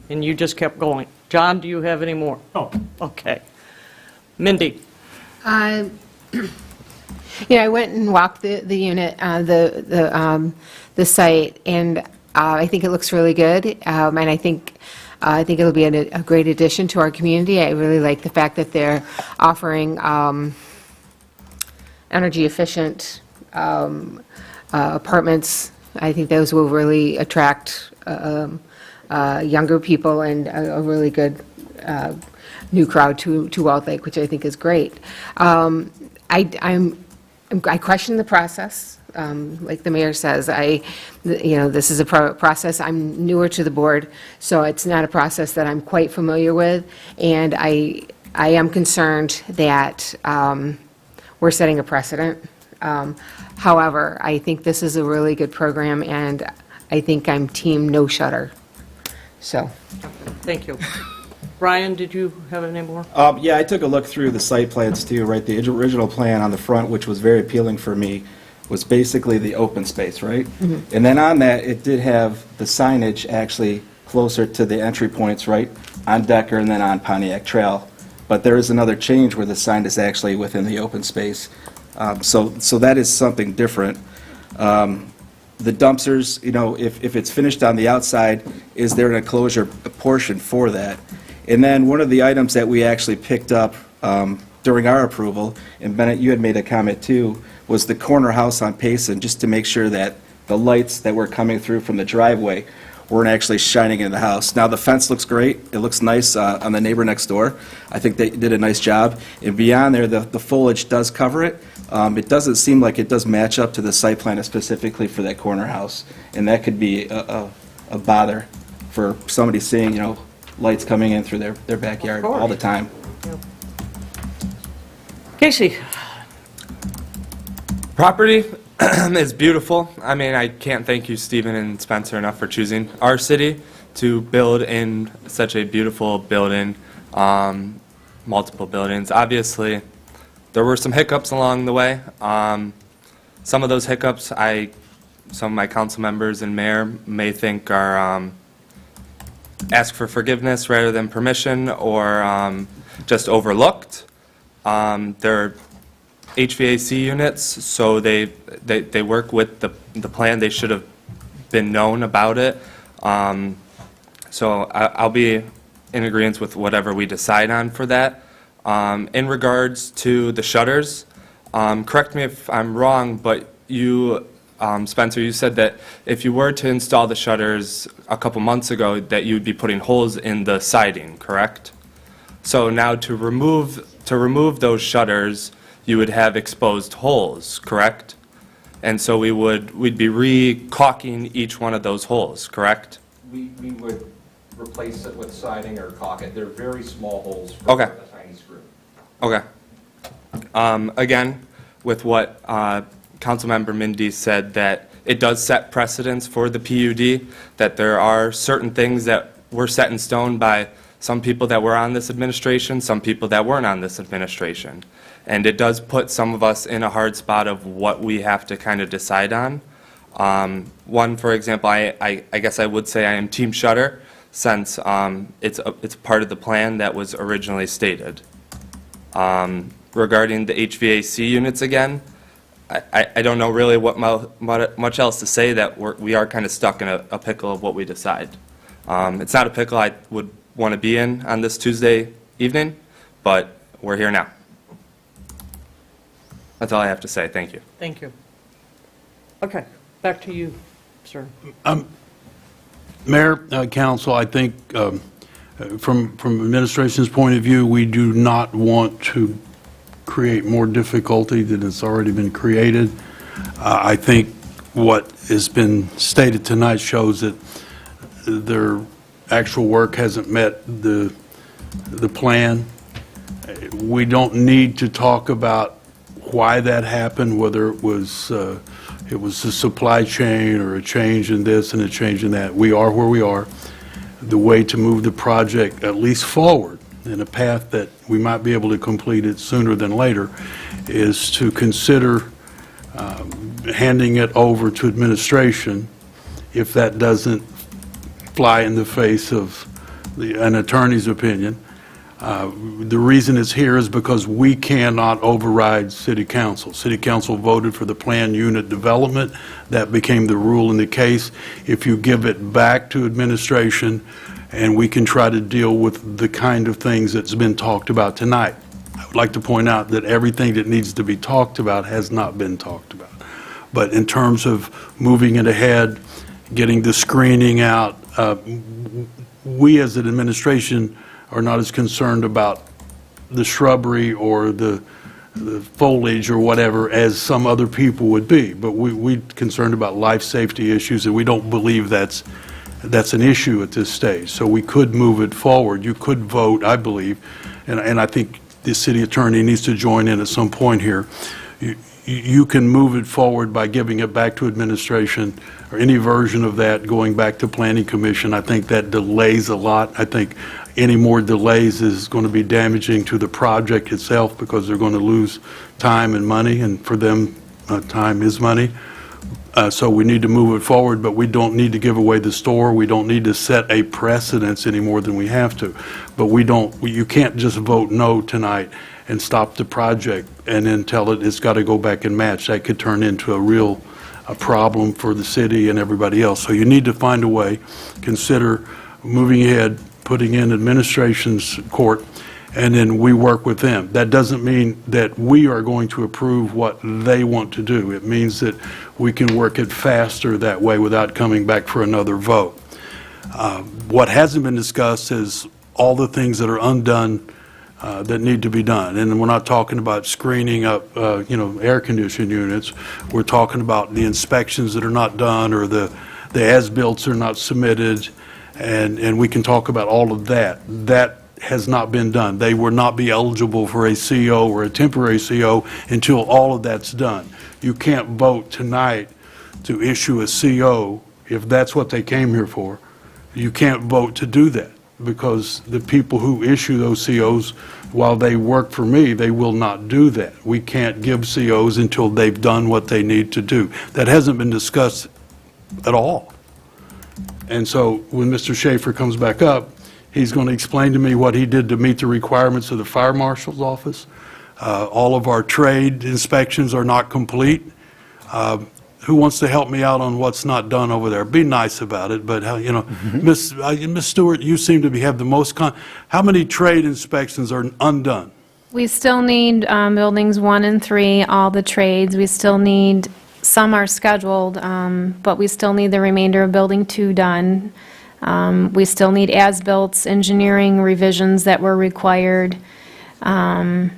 and you just kept going. John, do you have any more? No. Okay. Mindy? I went and walked the unit, the site, and I think it looks really good, and I think it'll be a great addition to our community. I really like the fact that they're offering energy-efficient apartments. I think those will really attract younger people and a really good new crowd to Walled Lake, which I think is great. I question the process. Like the mayor says, this is a process, I'm newer to the board, so it's not a process that I'm quite familiar with, and I am concerned that we're setting a precedent. However, I think this is a really good program, and I think I'm team no shutter. So. Thank you. Brian, did you have any more? Yeah, I took a look through the site plans too, right? The original plan on the front, which was very appealing for me, was basically the open space, right? Mm-hmm. And then on that, it did have the signage actually closer to the entry points, right? On Decker and then on Pontiac Trail, but there is another change where the sign is actually within the open space. So that is something different. The dumpsters, you know, if it's finished on the outside, is there an enclosure portion for that? And then one of the items that we actually picked up during our approval, and Bennett, you had made a comment too, was the corner house on Payson, just to make sure that the lights that were coming through from the driveway weren't actually shining in the house. Now, the fence looks great. It looks nice on the neighbor next door. I think they did a nice job. And beyond there, the foliage does cover it. It doesn't seem like it does match up to the site plan specifically for that corner house. And that could be a bother for somebody seeing, you know, lights coming in through their backyard all the time. Casey? Property is beautiful. I mean, I can't thank you, Stephen and Spencer, enough for choosing our city to build in such a beautiful building, multiple buildings. Obviously, there were some hiccups along the way. Some of those hiccups, some of my council members and mayor may think are ask for forgiveness rather than permission, or just overlooked. They're HVAC units, so they work with the plan. They should have been known about it. So I'll be in agreement with whatever we decide on for that. In regards to the shutters, correct me if I'm wrong, but you, Spencer, you said that if you were to install the shutters a couple months ago, that you would be putting holes in the siding, correct? So now to remove those shutters, you would have exposed holes, correct? And so we'd be re-caulking each one of those holes, correct? We would replace it with siding or caulk it. They're very small holes for Okay. a tiny screw. Okay. Again, with what Councilmember Mindy said, that it does set precedents for the PUD, that there are certain things that were set in stone by some people that were on this administration, some people that weren't on this administration. And it does put some of us in a hard spot of what we have to kind of decide on. One, for example, I guess I would say I am Team Shutter, since it's part of the plan that was originally stated. Regarding the HVAC units again, I don't know really what much else to say, that we are kind of stuck in a pickle of what we decide. It's not a pickle I would want to be in on this Tuesday evening, but we're here now. That's all I have to say. Thank you. Thank you. Okay, back to you, sir. Mayor, council, I think from administration's point of view, we do not want to create more difficulty than it's already been created. I think what has been stated tonight shows that their actual work hasn't met the plan. We don't need to talk about why that happened, whether it was a supply chain or a change in this and a change in that. We are where we are. The way to move the project at least forward in a path that we might be able to complete it sooner than later is to consider handing it over to administration if that doesn't fly in the face of an attorney's opinion. The reason it's here is because we cannot override City Council. City Council voted for the planned unit development. That became the rule in the case. If you give it back to administration, and we can try to deal with the kind of things that's been talked about tonight. I would like to point out that everything that needs to be talked about has not been talked about. But in terms of moving it ahead, getting the screening out, we as an administration are not as concerned about the shrubbery or the foliage or whatever as some other people would be. But we're concerned about life safety issues, and we don't believe that's an issue at this stage. So we could move it forward. You could vote, I believe, and I think the city attorney needs to join in at some point here. You can move it forward by giving it back to administration, or any version of that going back to Planning Commission. I think that delays a lot. I think any more delays is going to be damaging to the project itself, because they're going to lose time and money, and for them, time is money. So we need to move it forward, but we don't need to give away the store. We don't need to set a precedence any more than we have to. But you can't just vote no tonight and stop the project and then tell it it's got to go back and match. That could turn into a problem for the city and everybody else. So you need to find a way, consider moving ahead, putting in administration's court, and then we work with them. That doesn't mean that we are going to approve what they want to do. It means that we can work it faster that way without coming back for another vote. What hasn't been discussed is all the things that are undone that need to be done. And we're not talking about screening up, air conditioning units. We're talking about the inspections that are not done, or the as-built are not submitted, and we can talk about all of that. That has not been done. They will not be eligible for a CO or a temporary CO until all of that's done. You can't vote tonight to issue a CO if that's what they came here for. You can't vote to do that, because the people who issue those COs, while they work for me, they will not do that. We can't give COs until they've done what they need to do. That hasn't been discussed at all. And so when Mr. Schaefer comes back up, he's going to explain to me what he did to meet the requirements of the fire marshal's office. All of our trade inspections are not complete. Who wants to help me out on what's not done over there? Be nice about it, but, Ms. Stewart, you seem to have the most, how many trade inspections are undone? We still need buildings 1 and 3, all the trades. We still need, some are scheduled, but we still need the remainder of building 2 done. We still need as-built engineering revisions that were required. And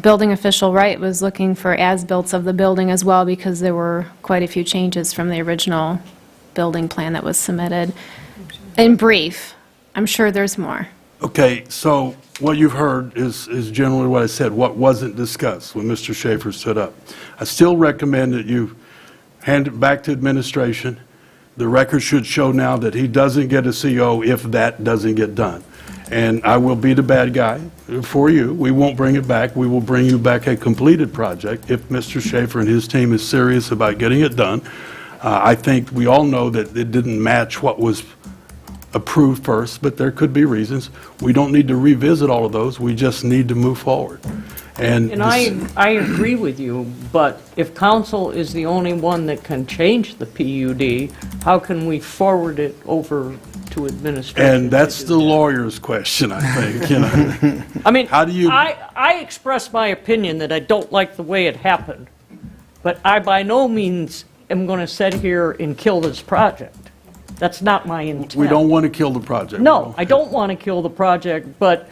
building official Wright was looking for as-built of the building as well, because there were quite a few changes from the original building plan that was submitted. In brief, I'm sure there's more. Okay, so what you've heard is generally what I said, what wasn't discussed when Mr. Schaefer stood up. I still recommend that you hand it back to administration. The record should show now that he doesn't get a CO if that doesn't get done. And I will be the bad guy for you. We won't bring it back. We will bring you back a completed project if Mr. Schaefer and his team is serious about getting it done. I think we all know that it didn't match what was approved first, but there could be reasons. We don't need to revisit all of those. We just need to move forward. And I agree with you, but if council is the only one that can change the PUD, how can we forward it over to administration? And that's the lawyer's question, I think, I mean, how do you... I expressed my opinion that I don't like the way it happened, but I by no means am going to sit here and kill this project. That's not my intent. We don't want to kill the project. No, I don't want to kill the project, but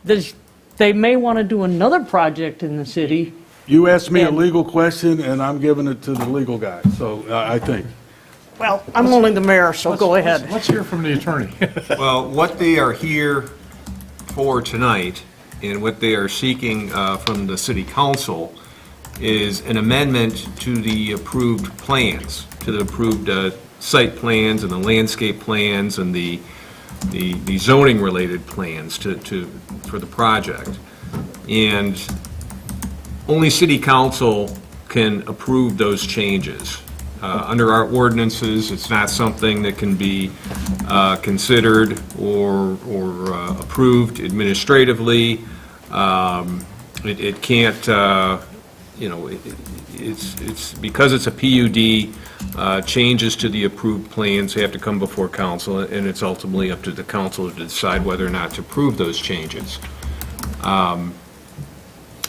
they may want to do another project in the city. You asked me a legal question, and I'm giving it to the legal guy, so I think. Well, I'm only the mayor, so go ahead. Let's hear from the attorney. Well, what they are here for tonight, and what they are seeking from the city council, is an amendment to the approved plans, to the approved site plans and the landscape plans and the zoning-related plans for the project. And only city council can approve those changes. Under our ordinances, it's not something that can be considered or approved administratively. It can't, it's because it's a PUD, changes to the approved plans have to come before council, and it's ultimately up to the council to decide whether or not to approve those changes.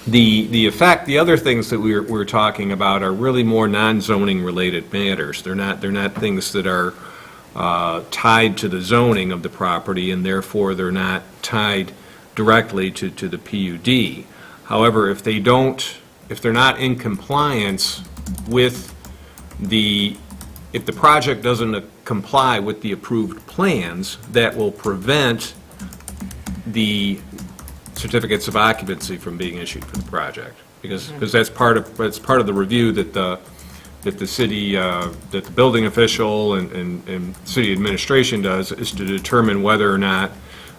The other things that we're talking about are really more non-zoning related matters. They're not things that are tied to the zoning of the property, and therefore they're not tied directly to the PUD. However, if they're not in compliance with if the project doesn't comply with the approved plans, that will prevent the certificates of occupancy from being issued for the project, because that's part of the review that the city, that the building official and city administration does, is to determine whether or not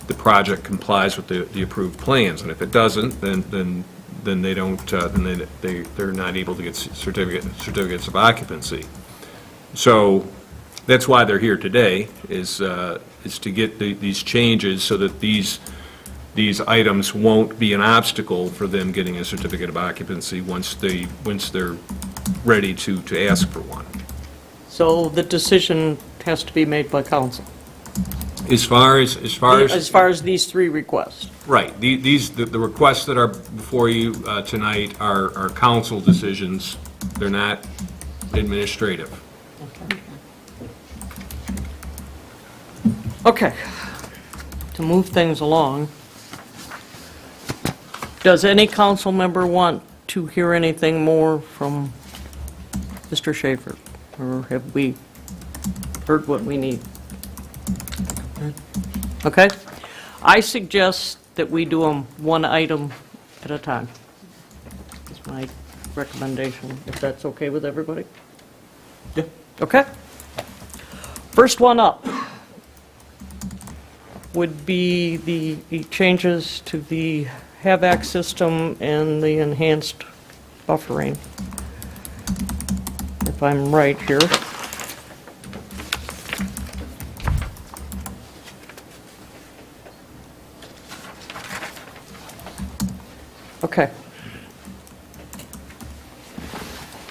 the project complies with the approved plans. And if it doesn't, then then they don't, they're not able to get certificates of occupancy. So that's why they're here today, is to get these changes so that these items won't be an obstacle for them getting a certificate of occupancy once they're ready to ask for one. So the decision has to be made by council, As far as these three requests. right, the requests that are before you tonight are council decisions. They're not administrative. Okay. To move things along, does any council member want to hear anything more from Mr. Schaefer? Or have we heard what we need? Okay? I suggest that we do them one item at a time. That's my recommendation, if that's okay with everybody? Yeah. Okay? First one up would be the changes to the HAVAC system and the enhanced buffering. If I'm right here. Okay.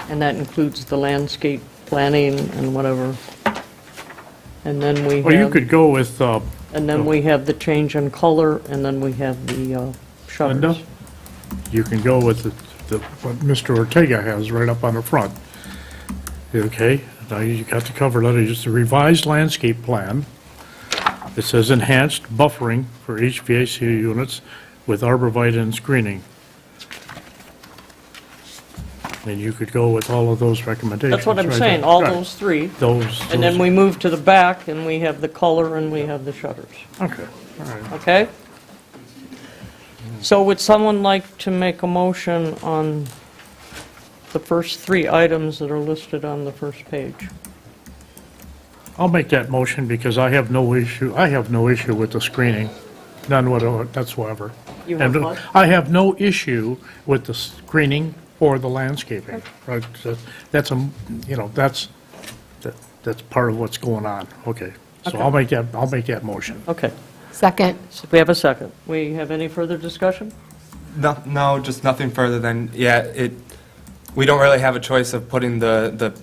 And that includes the landscape planning and whatever. And then we have... Well, you could go with, And then we have the change in color, and then we have the shutters. Linda, you can go with what Mr. Ortega has right up on the front. Okay, now you got the cover letter, just the revised landscape plan. It says enhanced buffering for HVAC units with arborvitae and screening. And you could go with all of those recommendations. That's what I'm right saying, there. all Right. those three. Those. And then we move to the back, and we have the color, and we have the shutters. Okay, all right. Okay? So would someone like to make a motion on the first three items that are listed on the first page? I'll make that motion because I have no issue with the screening, none whatsoever. You have And what? I have no issue with the screening or the landscaping. Right? That's that's part of what's going on. Okay. So Okay. I'll make that motion. Okay. Second. So we have a second. We have any further discussion? No, just nothing further than, we don't really have a choice of putting the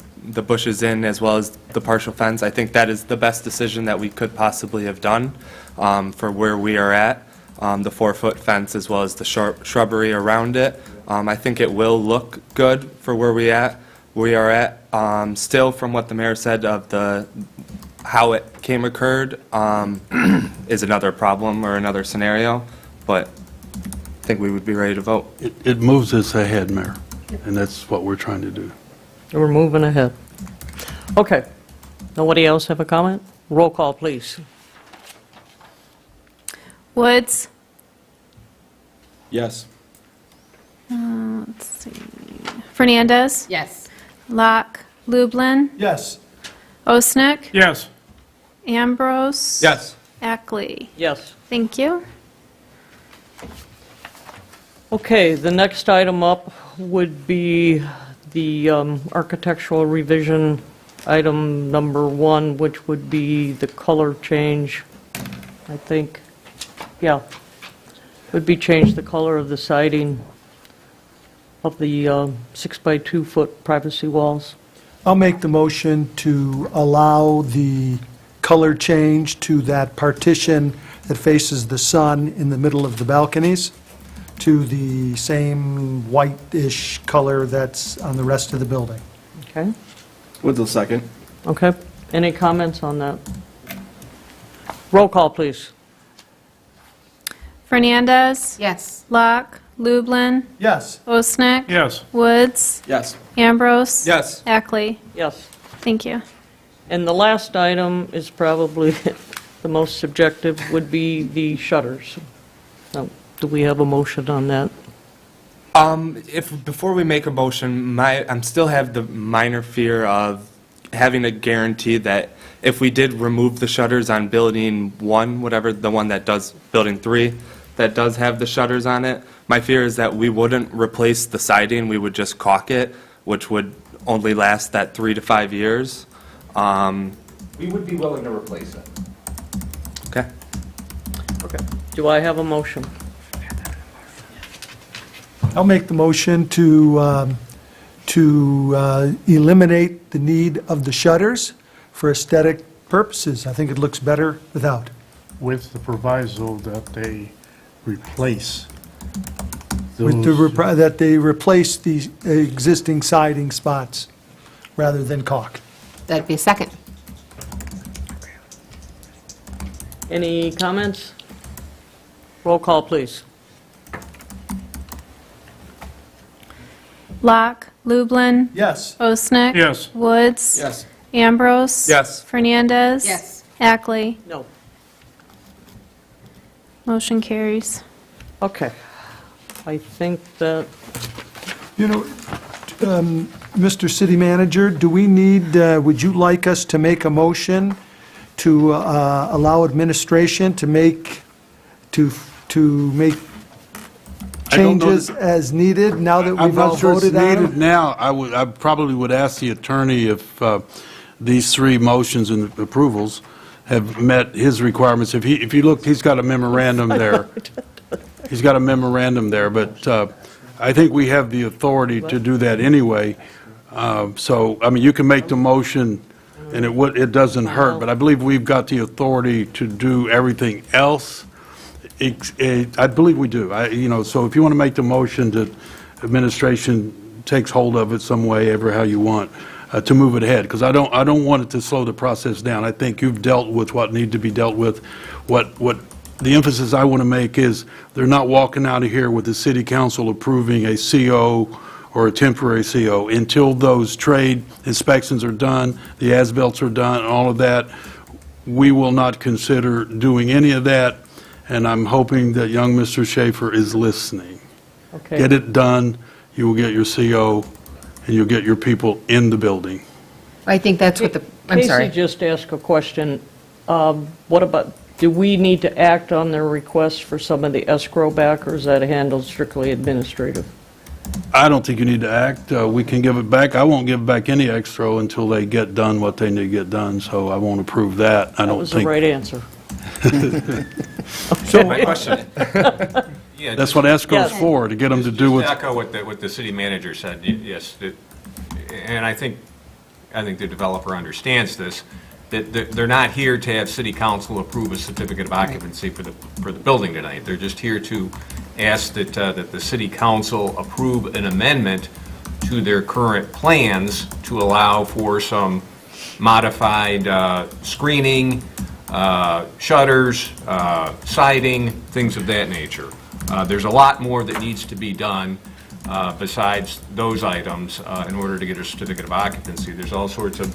bushes in as well as the partial fence. I think that is the best decision that we could possibly have done for where we are at. The 4-foot fence as well as the shrubbery around it. I think it will look good for where we are at. Still, from what the mayor said of how it occurred is another problem or another scenario, but I think we would be ready to vote. It moves us ahead, Mayor, and that's what we're trying to do. We're moving ahead. Okay. Nobody else have a comment? Roll call, please. Woods? Yes. Let's see. Fernandez? Yes. Locke? Lublin? Yes. Osnick? Yes. Ambrose? Yes. Ackley? Yes. Thank you. Okay, the next item up would be the architectural revision, item number 1, which would be the color change, I think. Yeah. Would be change the color of the siding of the 6-by-2 foot privacy walls. I'll make the motion to allow the color change to that partition that faces the sun in the middle of the balconies to the same whitish color that's on the rest of the building. Okay? Woods will second. Okay. Any comments on that? Roll call, please. Fernandez? Yes. Locke? Lublin? Yes. Osnick? Yes. Woods? Yes. Ambrose? Yes. Ackley? Yes. Thank you. And the last item is probably the most subjective, would be the shutters. Now, do we have a motion on that? Before we make a motion, I still have the minor fear of having a guarantee that if we did remove the shutters on building 1, whatever, the one that does, building 3, that does have the shutters on it, My fear is that we wouldn't replace the siding, we would just caulk it, which would only last that 3 to 5 years. We would be willing to replace it. Okay. Okay. Do I have a motion? I'll make the motion to eliminate the need of the shutters for aesthetic purposes. I think it looks better without. With the proviso that they replace With those. that they replace the existing siding spots rather than caulk. That'd be a second. Any comments? Roll call, please. Locke, Lublin. Yes. Osnick. Yes. Woods. Yes. Ambrose. Yes. Fernandez. Yes. Ackley. No. Motion carries. Okay. I think that, You know, Mr. City Manager, do we need, would you like us to make a motion to allow administration to make I don't know changes as needed now that I'm we've all not sure it's voted on needed them? now. I probably would ask the attorney if these three motions and approvals have met his requirements. If you look, he's got a memorandum there. He's got a memorandum there, but I think we have the authority to do that anyway. So, I mean, you can make the motion, and it doesn't hurt, but I believe we've got the authority to do everything else. I believe we do. So if you want to make the motion that administration takes hold of it some way, ever how you want, to move it ahead, because I don't want it to slow the process down. I think you've dealt with what need to be dealt with. What the emphasis I want to make is they're not walking out of here with the city council approving a CO or a temporary CO. Until those trade inspections are done, the as-bills are done, all of that, we will not consider doing any of that, and I'm hoping that young Mr. Schaefer is listening. okay. Get it done, you will get your CO, and you'll get your people in the building. I think that's what I'm sorry. Casey just asked a question. What about, do we need to act on their request for some of the escrow back, or is that handled strictly administrative? I don't think you need to act. We can give it back. I won't give back any extra until they get done what they need to get done, so I won't approve that. I That don't was the think. right answer. My question, yeah, That's what escrow's Yes. for, to get them to do just what. to echo what the city manager said, yes, and I think the developer understands this, that they're not here to have city council approve a certificate of occupancy for the building tonight. They're just here to ask that the city council approve an amendment to their current plans to allow for some modified screening, shutters, siding, things of that nature. There's a lot more that needs to be done besides those items in order to get a certificate of occupancy. There's all sorts of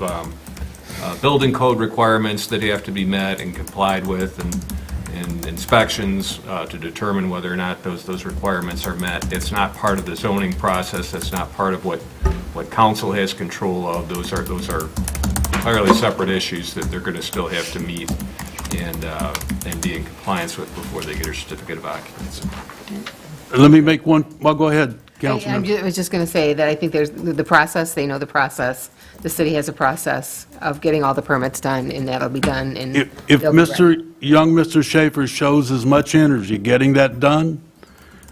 building code requirements that have to be met and complied with, and inspections to determine whether or not those requirements are met. It's not part of the zoning process. That's not part of what council has control of. Those are entirely separate issues that they're going to still have to meet and be in compliance with before they get a certificate of occupancy. Let me make one, well, go ahead, Councilman. I was just going to say that I think there's the process, they know the process. The city has a process of getting all the permits done, and that'll be done, and If they'll be ready. young Mr. Schaefer shows as much energy getting that done,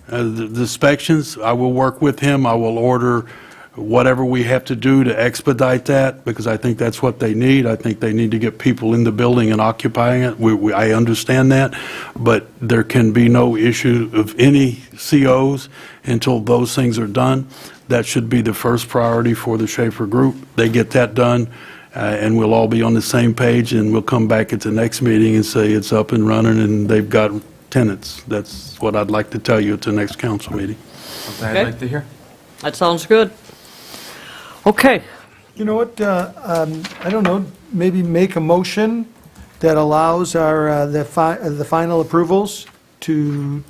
the inspections, I will work with him. I will order whatever we have to do to expedite that, because I think that's what they need. I think they need to get people in the building and occupying it. I understand that, but there can be no issue of any COs until those things are done. That should be the first priority for the Schaefer Group. They get that done, and we'll all be on the same page, and we'll come back at the next meeting and say it's up and running and they've got tenants. That's what I'd like to tell you at the next council meeting. Okay. I'd like to hear. That sounds good. Okay. You know what, I don't know, maybe make a motion that allows the final approvals to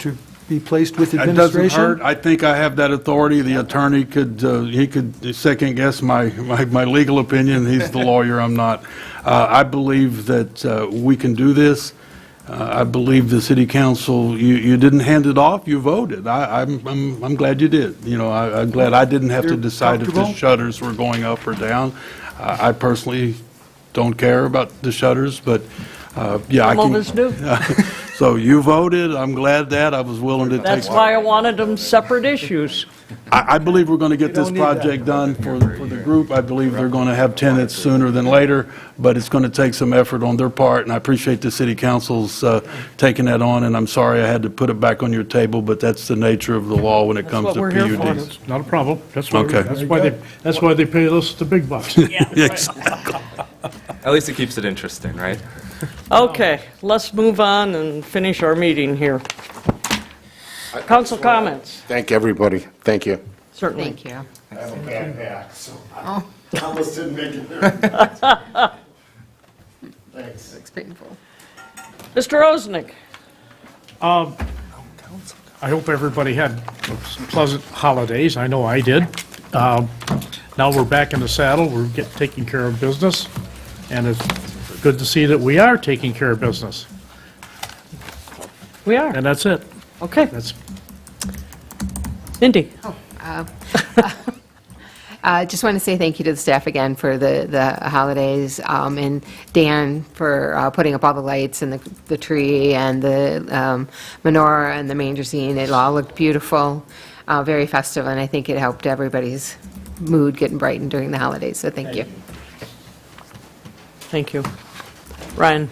be placed with It doesn't administration? hurt. I think I have that authority. The attorney he could second-guess my legal opinion. He's the lawyer, I'm not. I believe that we can do this. I believe the city council, you didn't hand it off, you voted. I'm glad you did. You know, I'm glad I didn't have to You're decide if the comfortable? shutters were going up or down. I personally don't care about the shutters, but, yeah, I Some can... of us do. So you voted, I'm glad that, I was willing to take... That's why I wanted them separate issues. I believe we're going to get this project done for the group. I believe they're going to have tenants sooner than later, but it's going to take some effort on their part, and I appreciate the city council's taking that on, and I'm sorry I had to put it back on your table, but that's the nature of the law when it comes what to we're here for. PUDs. It's not a problem. Okay. That's why they pay us the big bucks. Exactly. At least it keeps it interesting, right? Okay, let's move on and finish our meeting here. Council comments, Thank everybody. Thank you. certainly. Thank you. I have a bad back, so Oh, I almost didn't make it there. Thanks. looks painful. Mr. Osnick, I hope everybody had pleasant holidays. I know I did. Now we're back in the saddle. We're taking care of business, and it's good to see that we are taking care of business. we are. And that's it. Okay. That's Mindy? Just want to say thank you to the staff again for the holidays, and Dan for putting up all the lights and the tree and the menorah and the manger scene. It all looked beautiful, very festive, and I think it helped everybody's mood getting brightened during the holidays, so thank you. Thank you. Ryan?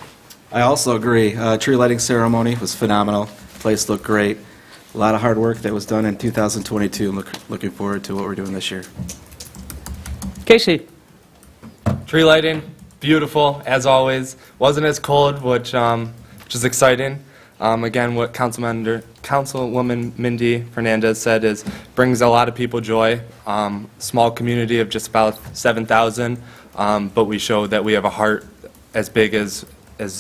I also agree. Tree lighting ceremony was phenomenal. Place looked great. A lot of hard work that was done in 2022. Looking forward to what we're doing this year. Casey? Tree lighting, beautiful, as always. Wasn't as cold, which is exciting. Again, what Councilwoman Mindy Fernandez said is, brings a lot of people joy. Small community of just about 7,000, but we show that we have a heart as big as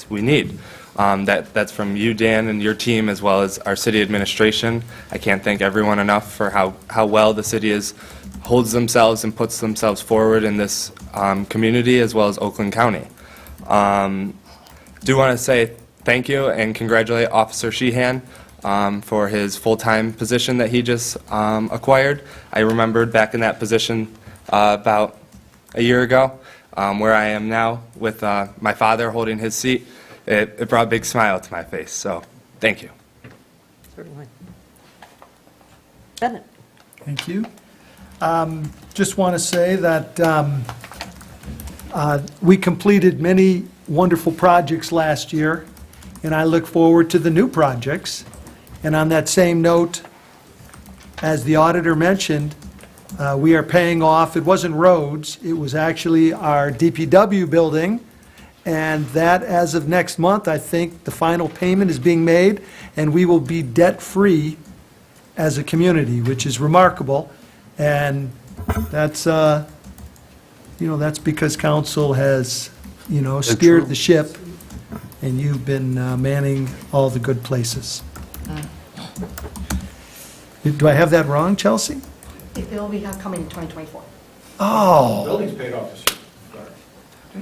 we need. That's from you, Dan, and your team, as well as our city administration. I can't thank everyone enough for how well the city holds themselves and puts themselves forward in this community, as well as Oakland County. Do want to say thank you and congratulate Officer Sheehan for his full-time position that he just acquired. I remembered back in that position about a year ago, where I am now with my father holding his seat. It brought a big smile to my face, so thank you. Certainly. Bennett? Thank you. Just want to say that we completed many wonderful projects last year, and I look forward to the new projects. And on that same note, as the auditor mentioned, we are paying off, it wasn't roads, it was actually our DPW building, and that, as of next month, I think the final payment is being made, and we will be debt-free as a community, which is remarkable. And that's, that's because council has, steered the ship, and you've been manning all the good places. Do I have that wrong, Chelsea? It will be coming in 2024. Oh. Building's paid off this year.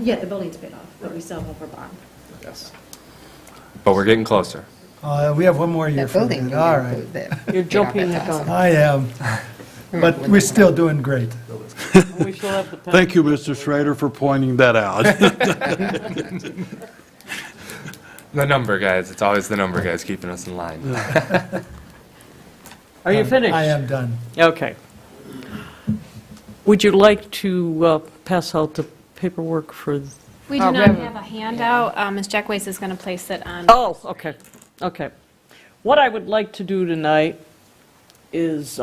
Yeah, the building's paid off, but we still have a bond. Yes. But we're getting closer. We have one more year for building, that, all right. You're jumping the gun. I am, but we're still doing great. We still have the pen. Thank you, Mr. Schrader, for pointing that out. The number guys, it's always the number guys keeping us in line. Are you finished? I am done. Okay. Would you like to pass out the paperwork for? We do not have a handout. Ms. Jackways is going to place it on. Oh, okay, okay. What I would like to do tonight is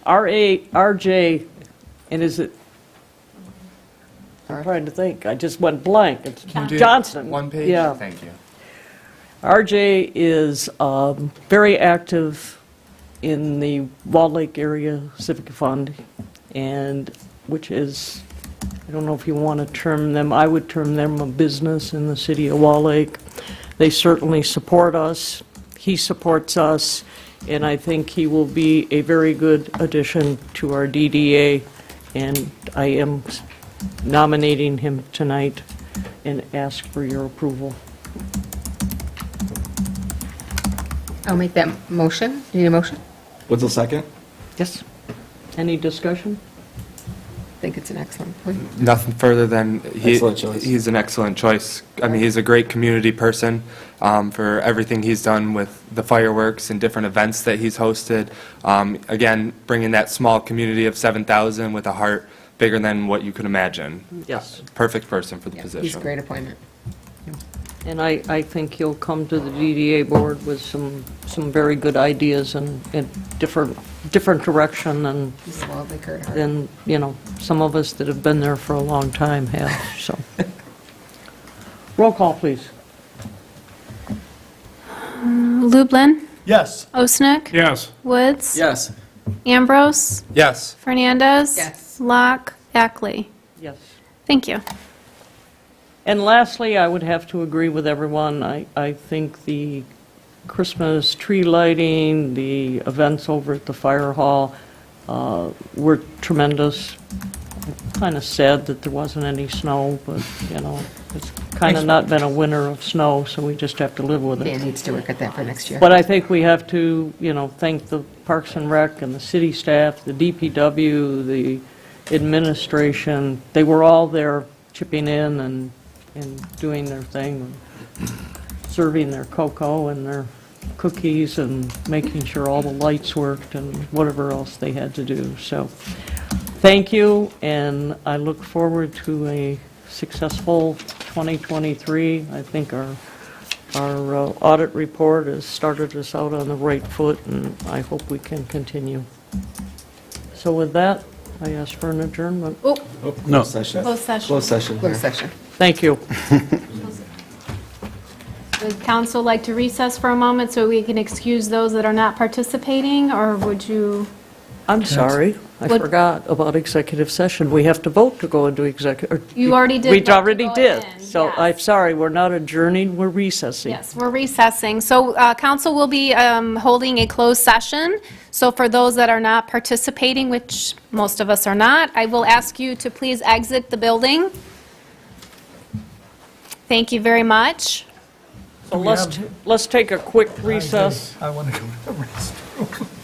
RJ, and is it? I'm trying to think. I just went blank. It's Johnson. One page? Yeah. Thank you. RJ is very active in the Wall Lake Area Civic Fund, and which is, I don't know if you want to term them, I would term them a business in the city of Wall Lake. They certainly support us. He supports us, and I think he will be a very good addition to our DDA, and I am nominating him tonight and ask for your approval. I'll make that motion. Do you need a motion? What's the second? Yes. Any discussion? I think it's an excellent point. Nothing further than Excellent choice. he's an excellent choice. I mean, he's a great community person for everything he's done with the fireworks and different events that he's hosted. Again, bringing that small community of 7,000 with a heart bigger than what you could imagine. Yes. Perfect person for the Yeah, position. he's a great appointment. And I think he'll come to the DDA board with some very good ideas and different direction than, He's a wildly good heart. than, some of us that have been there for a long time have, so. Roll call, please. Lublin? Yes. Osnick? Yes. Woods? Yes. Ambrose? Yes. Fernandez? Yes. Locke? Ackley? Yes. Thank you. And lastly, I would have to agree with everyone. I think the Christmas tree lighting, the events over at the fire hall were tremendous. Kind of sad that there wasn't any snow, but, it's kind of not been a winter of snow, so we just have to live with Dan it. needs to work at that for next year. But I think we have to, thank the Parks and Rec and the city staff, the DPW, the administration. They were all there chipping in and doing their thing, serving their cocoa and their cookies and making sure all the lights worked and whatever else they had to do. So, thank you, and I look forward to a successful 2023. I think our audit report has started us out on the right foot, and I hope we can continue. So with that, I ask for an adjournment. Oh, No. Session. Closed session. Closed session. closed session. Thank you. Would council like to recess for a moment so we can excuse those that are not participating, or would you? I'm sorry, I What- forgot about executive session. We have to vote to go into executive. You already did We vote to already go did. in, So yes. I'm sorry, we're not adjourning, we're recessing. Yes, we're recessing. So council will be holding a closed session. So for those that are not participating, which most of us are not, I will ask you to please exit the building. Thank you very much. So let's take a quick recess. I want to go to the restroom.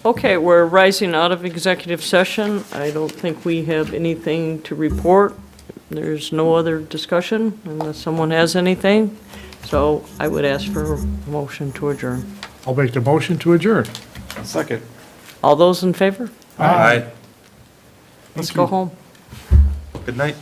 Okay, we're rising out of executive session. I don't think we have anything to report. There's no other discussion unless someone has anything. So I would ask for a motion to adjourn. I'll make the motion to adjourn. Second. All those in favor? Aye. Let's go home. Good night.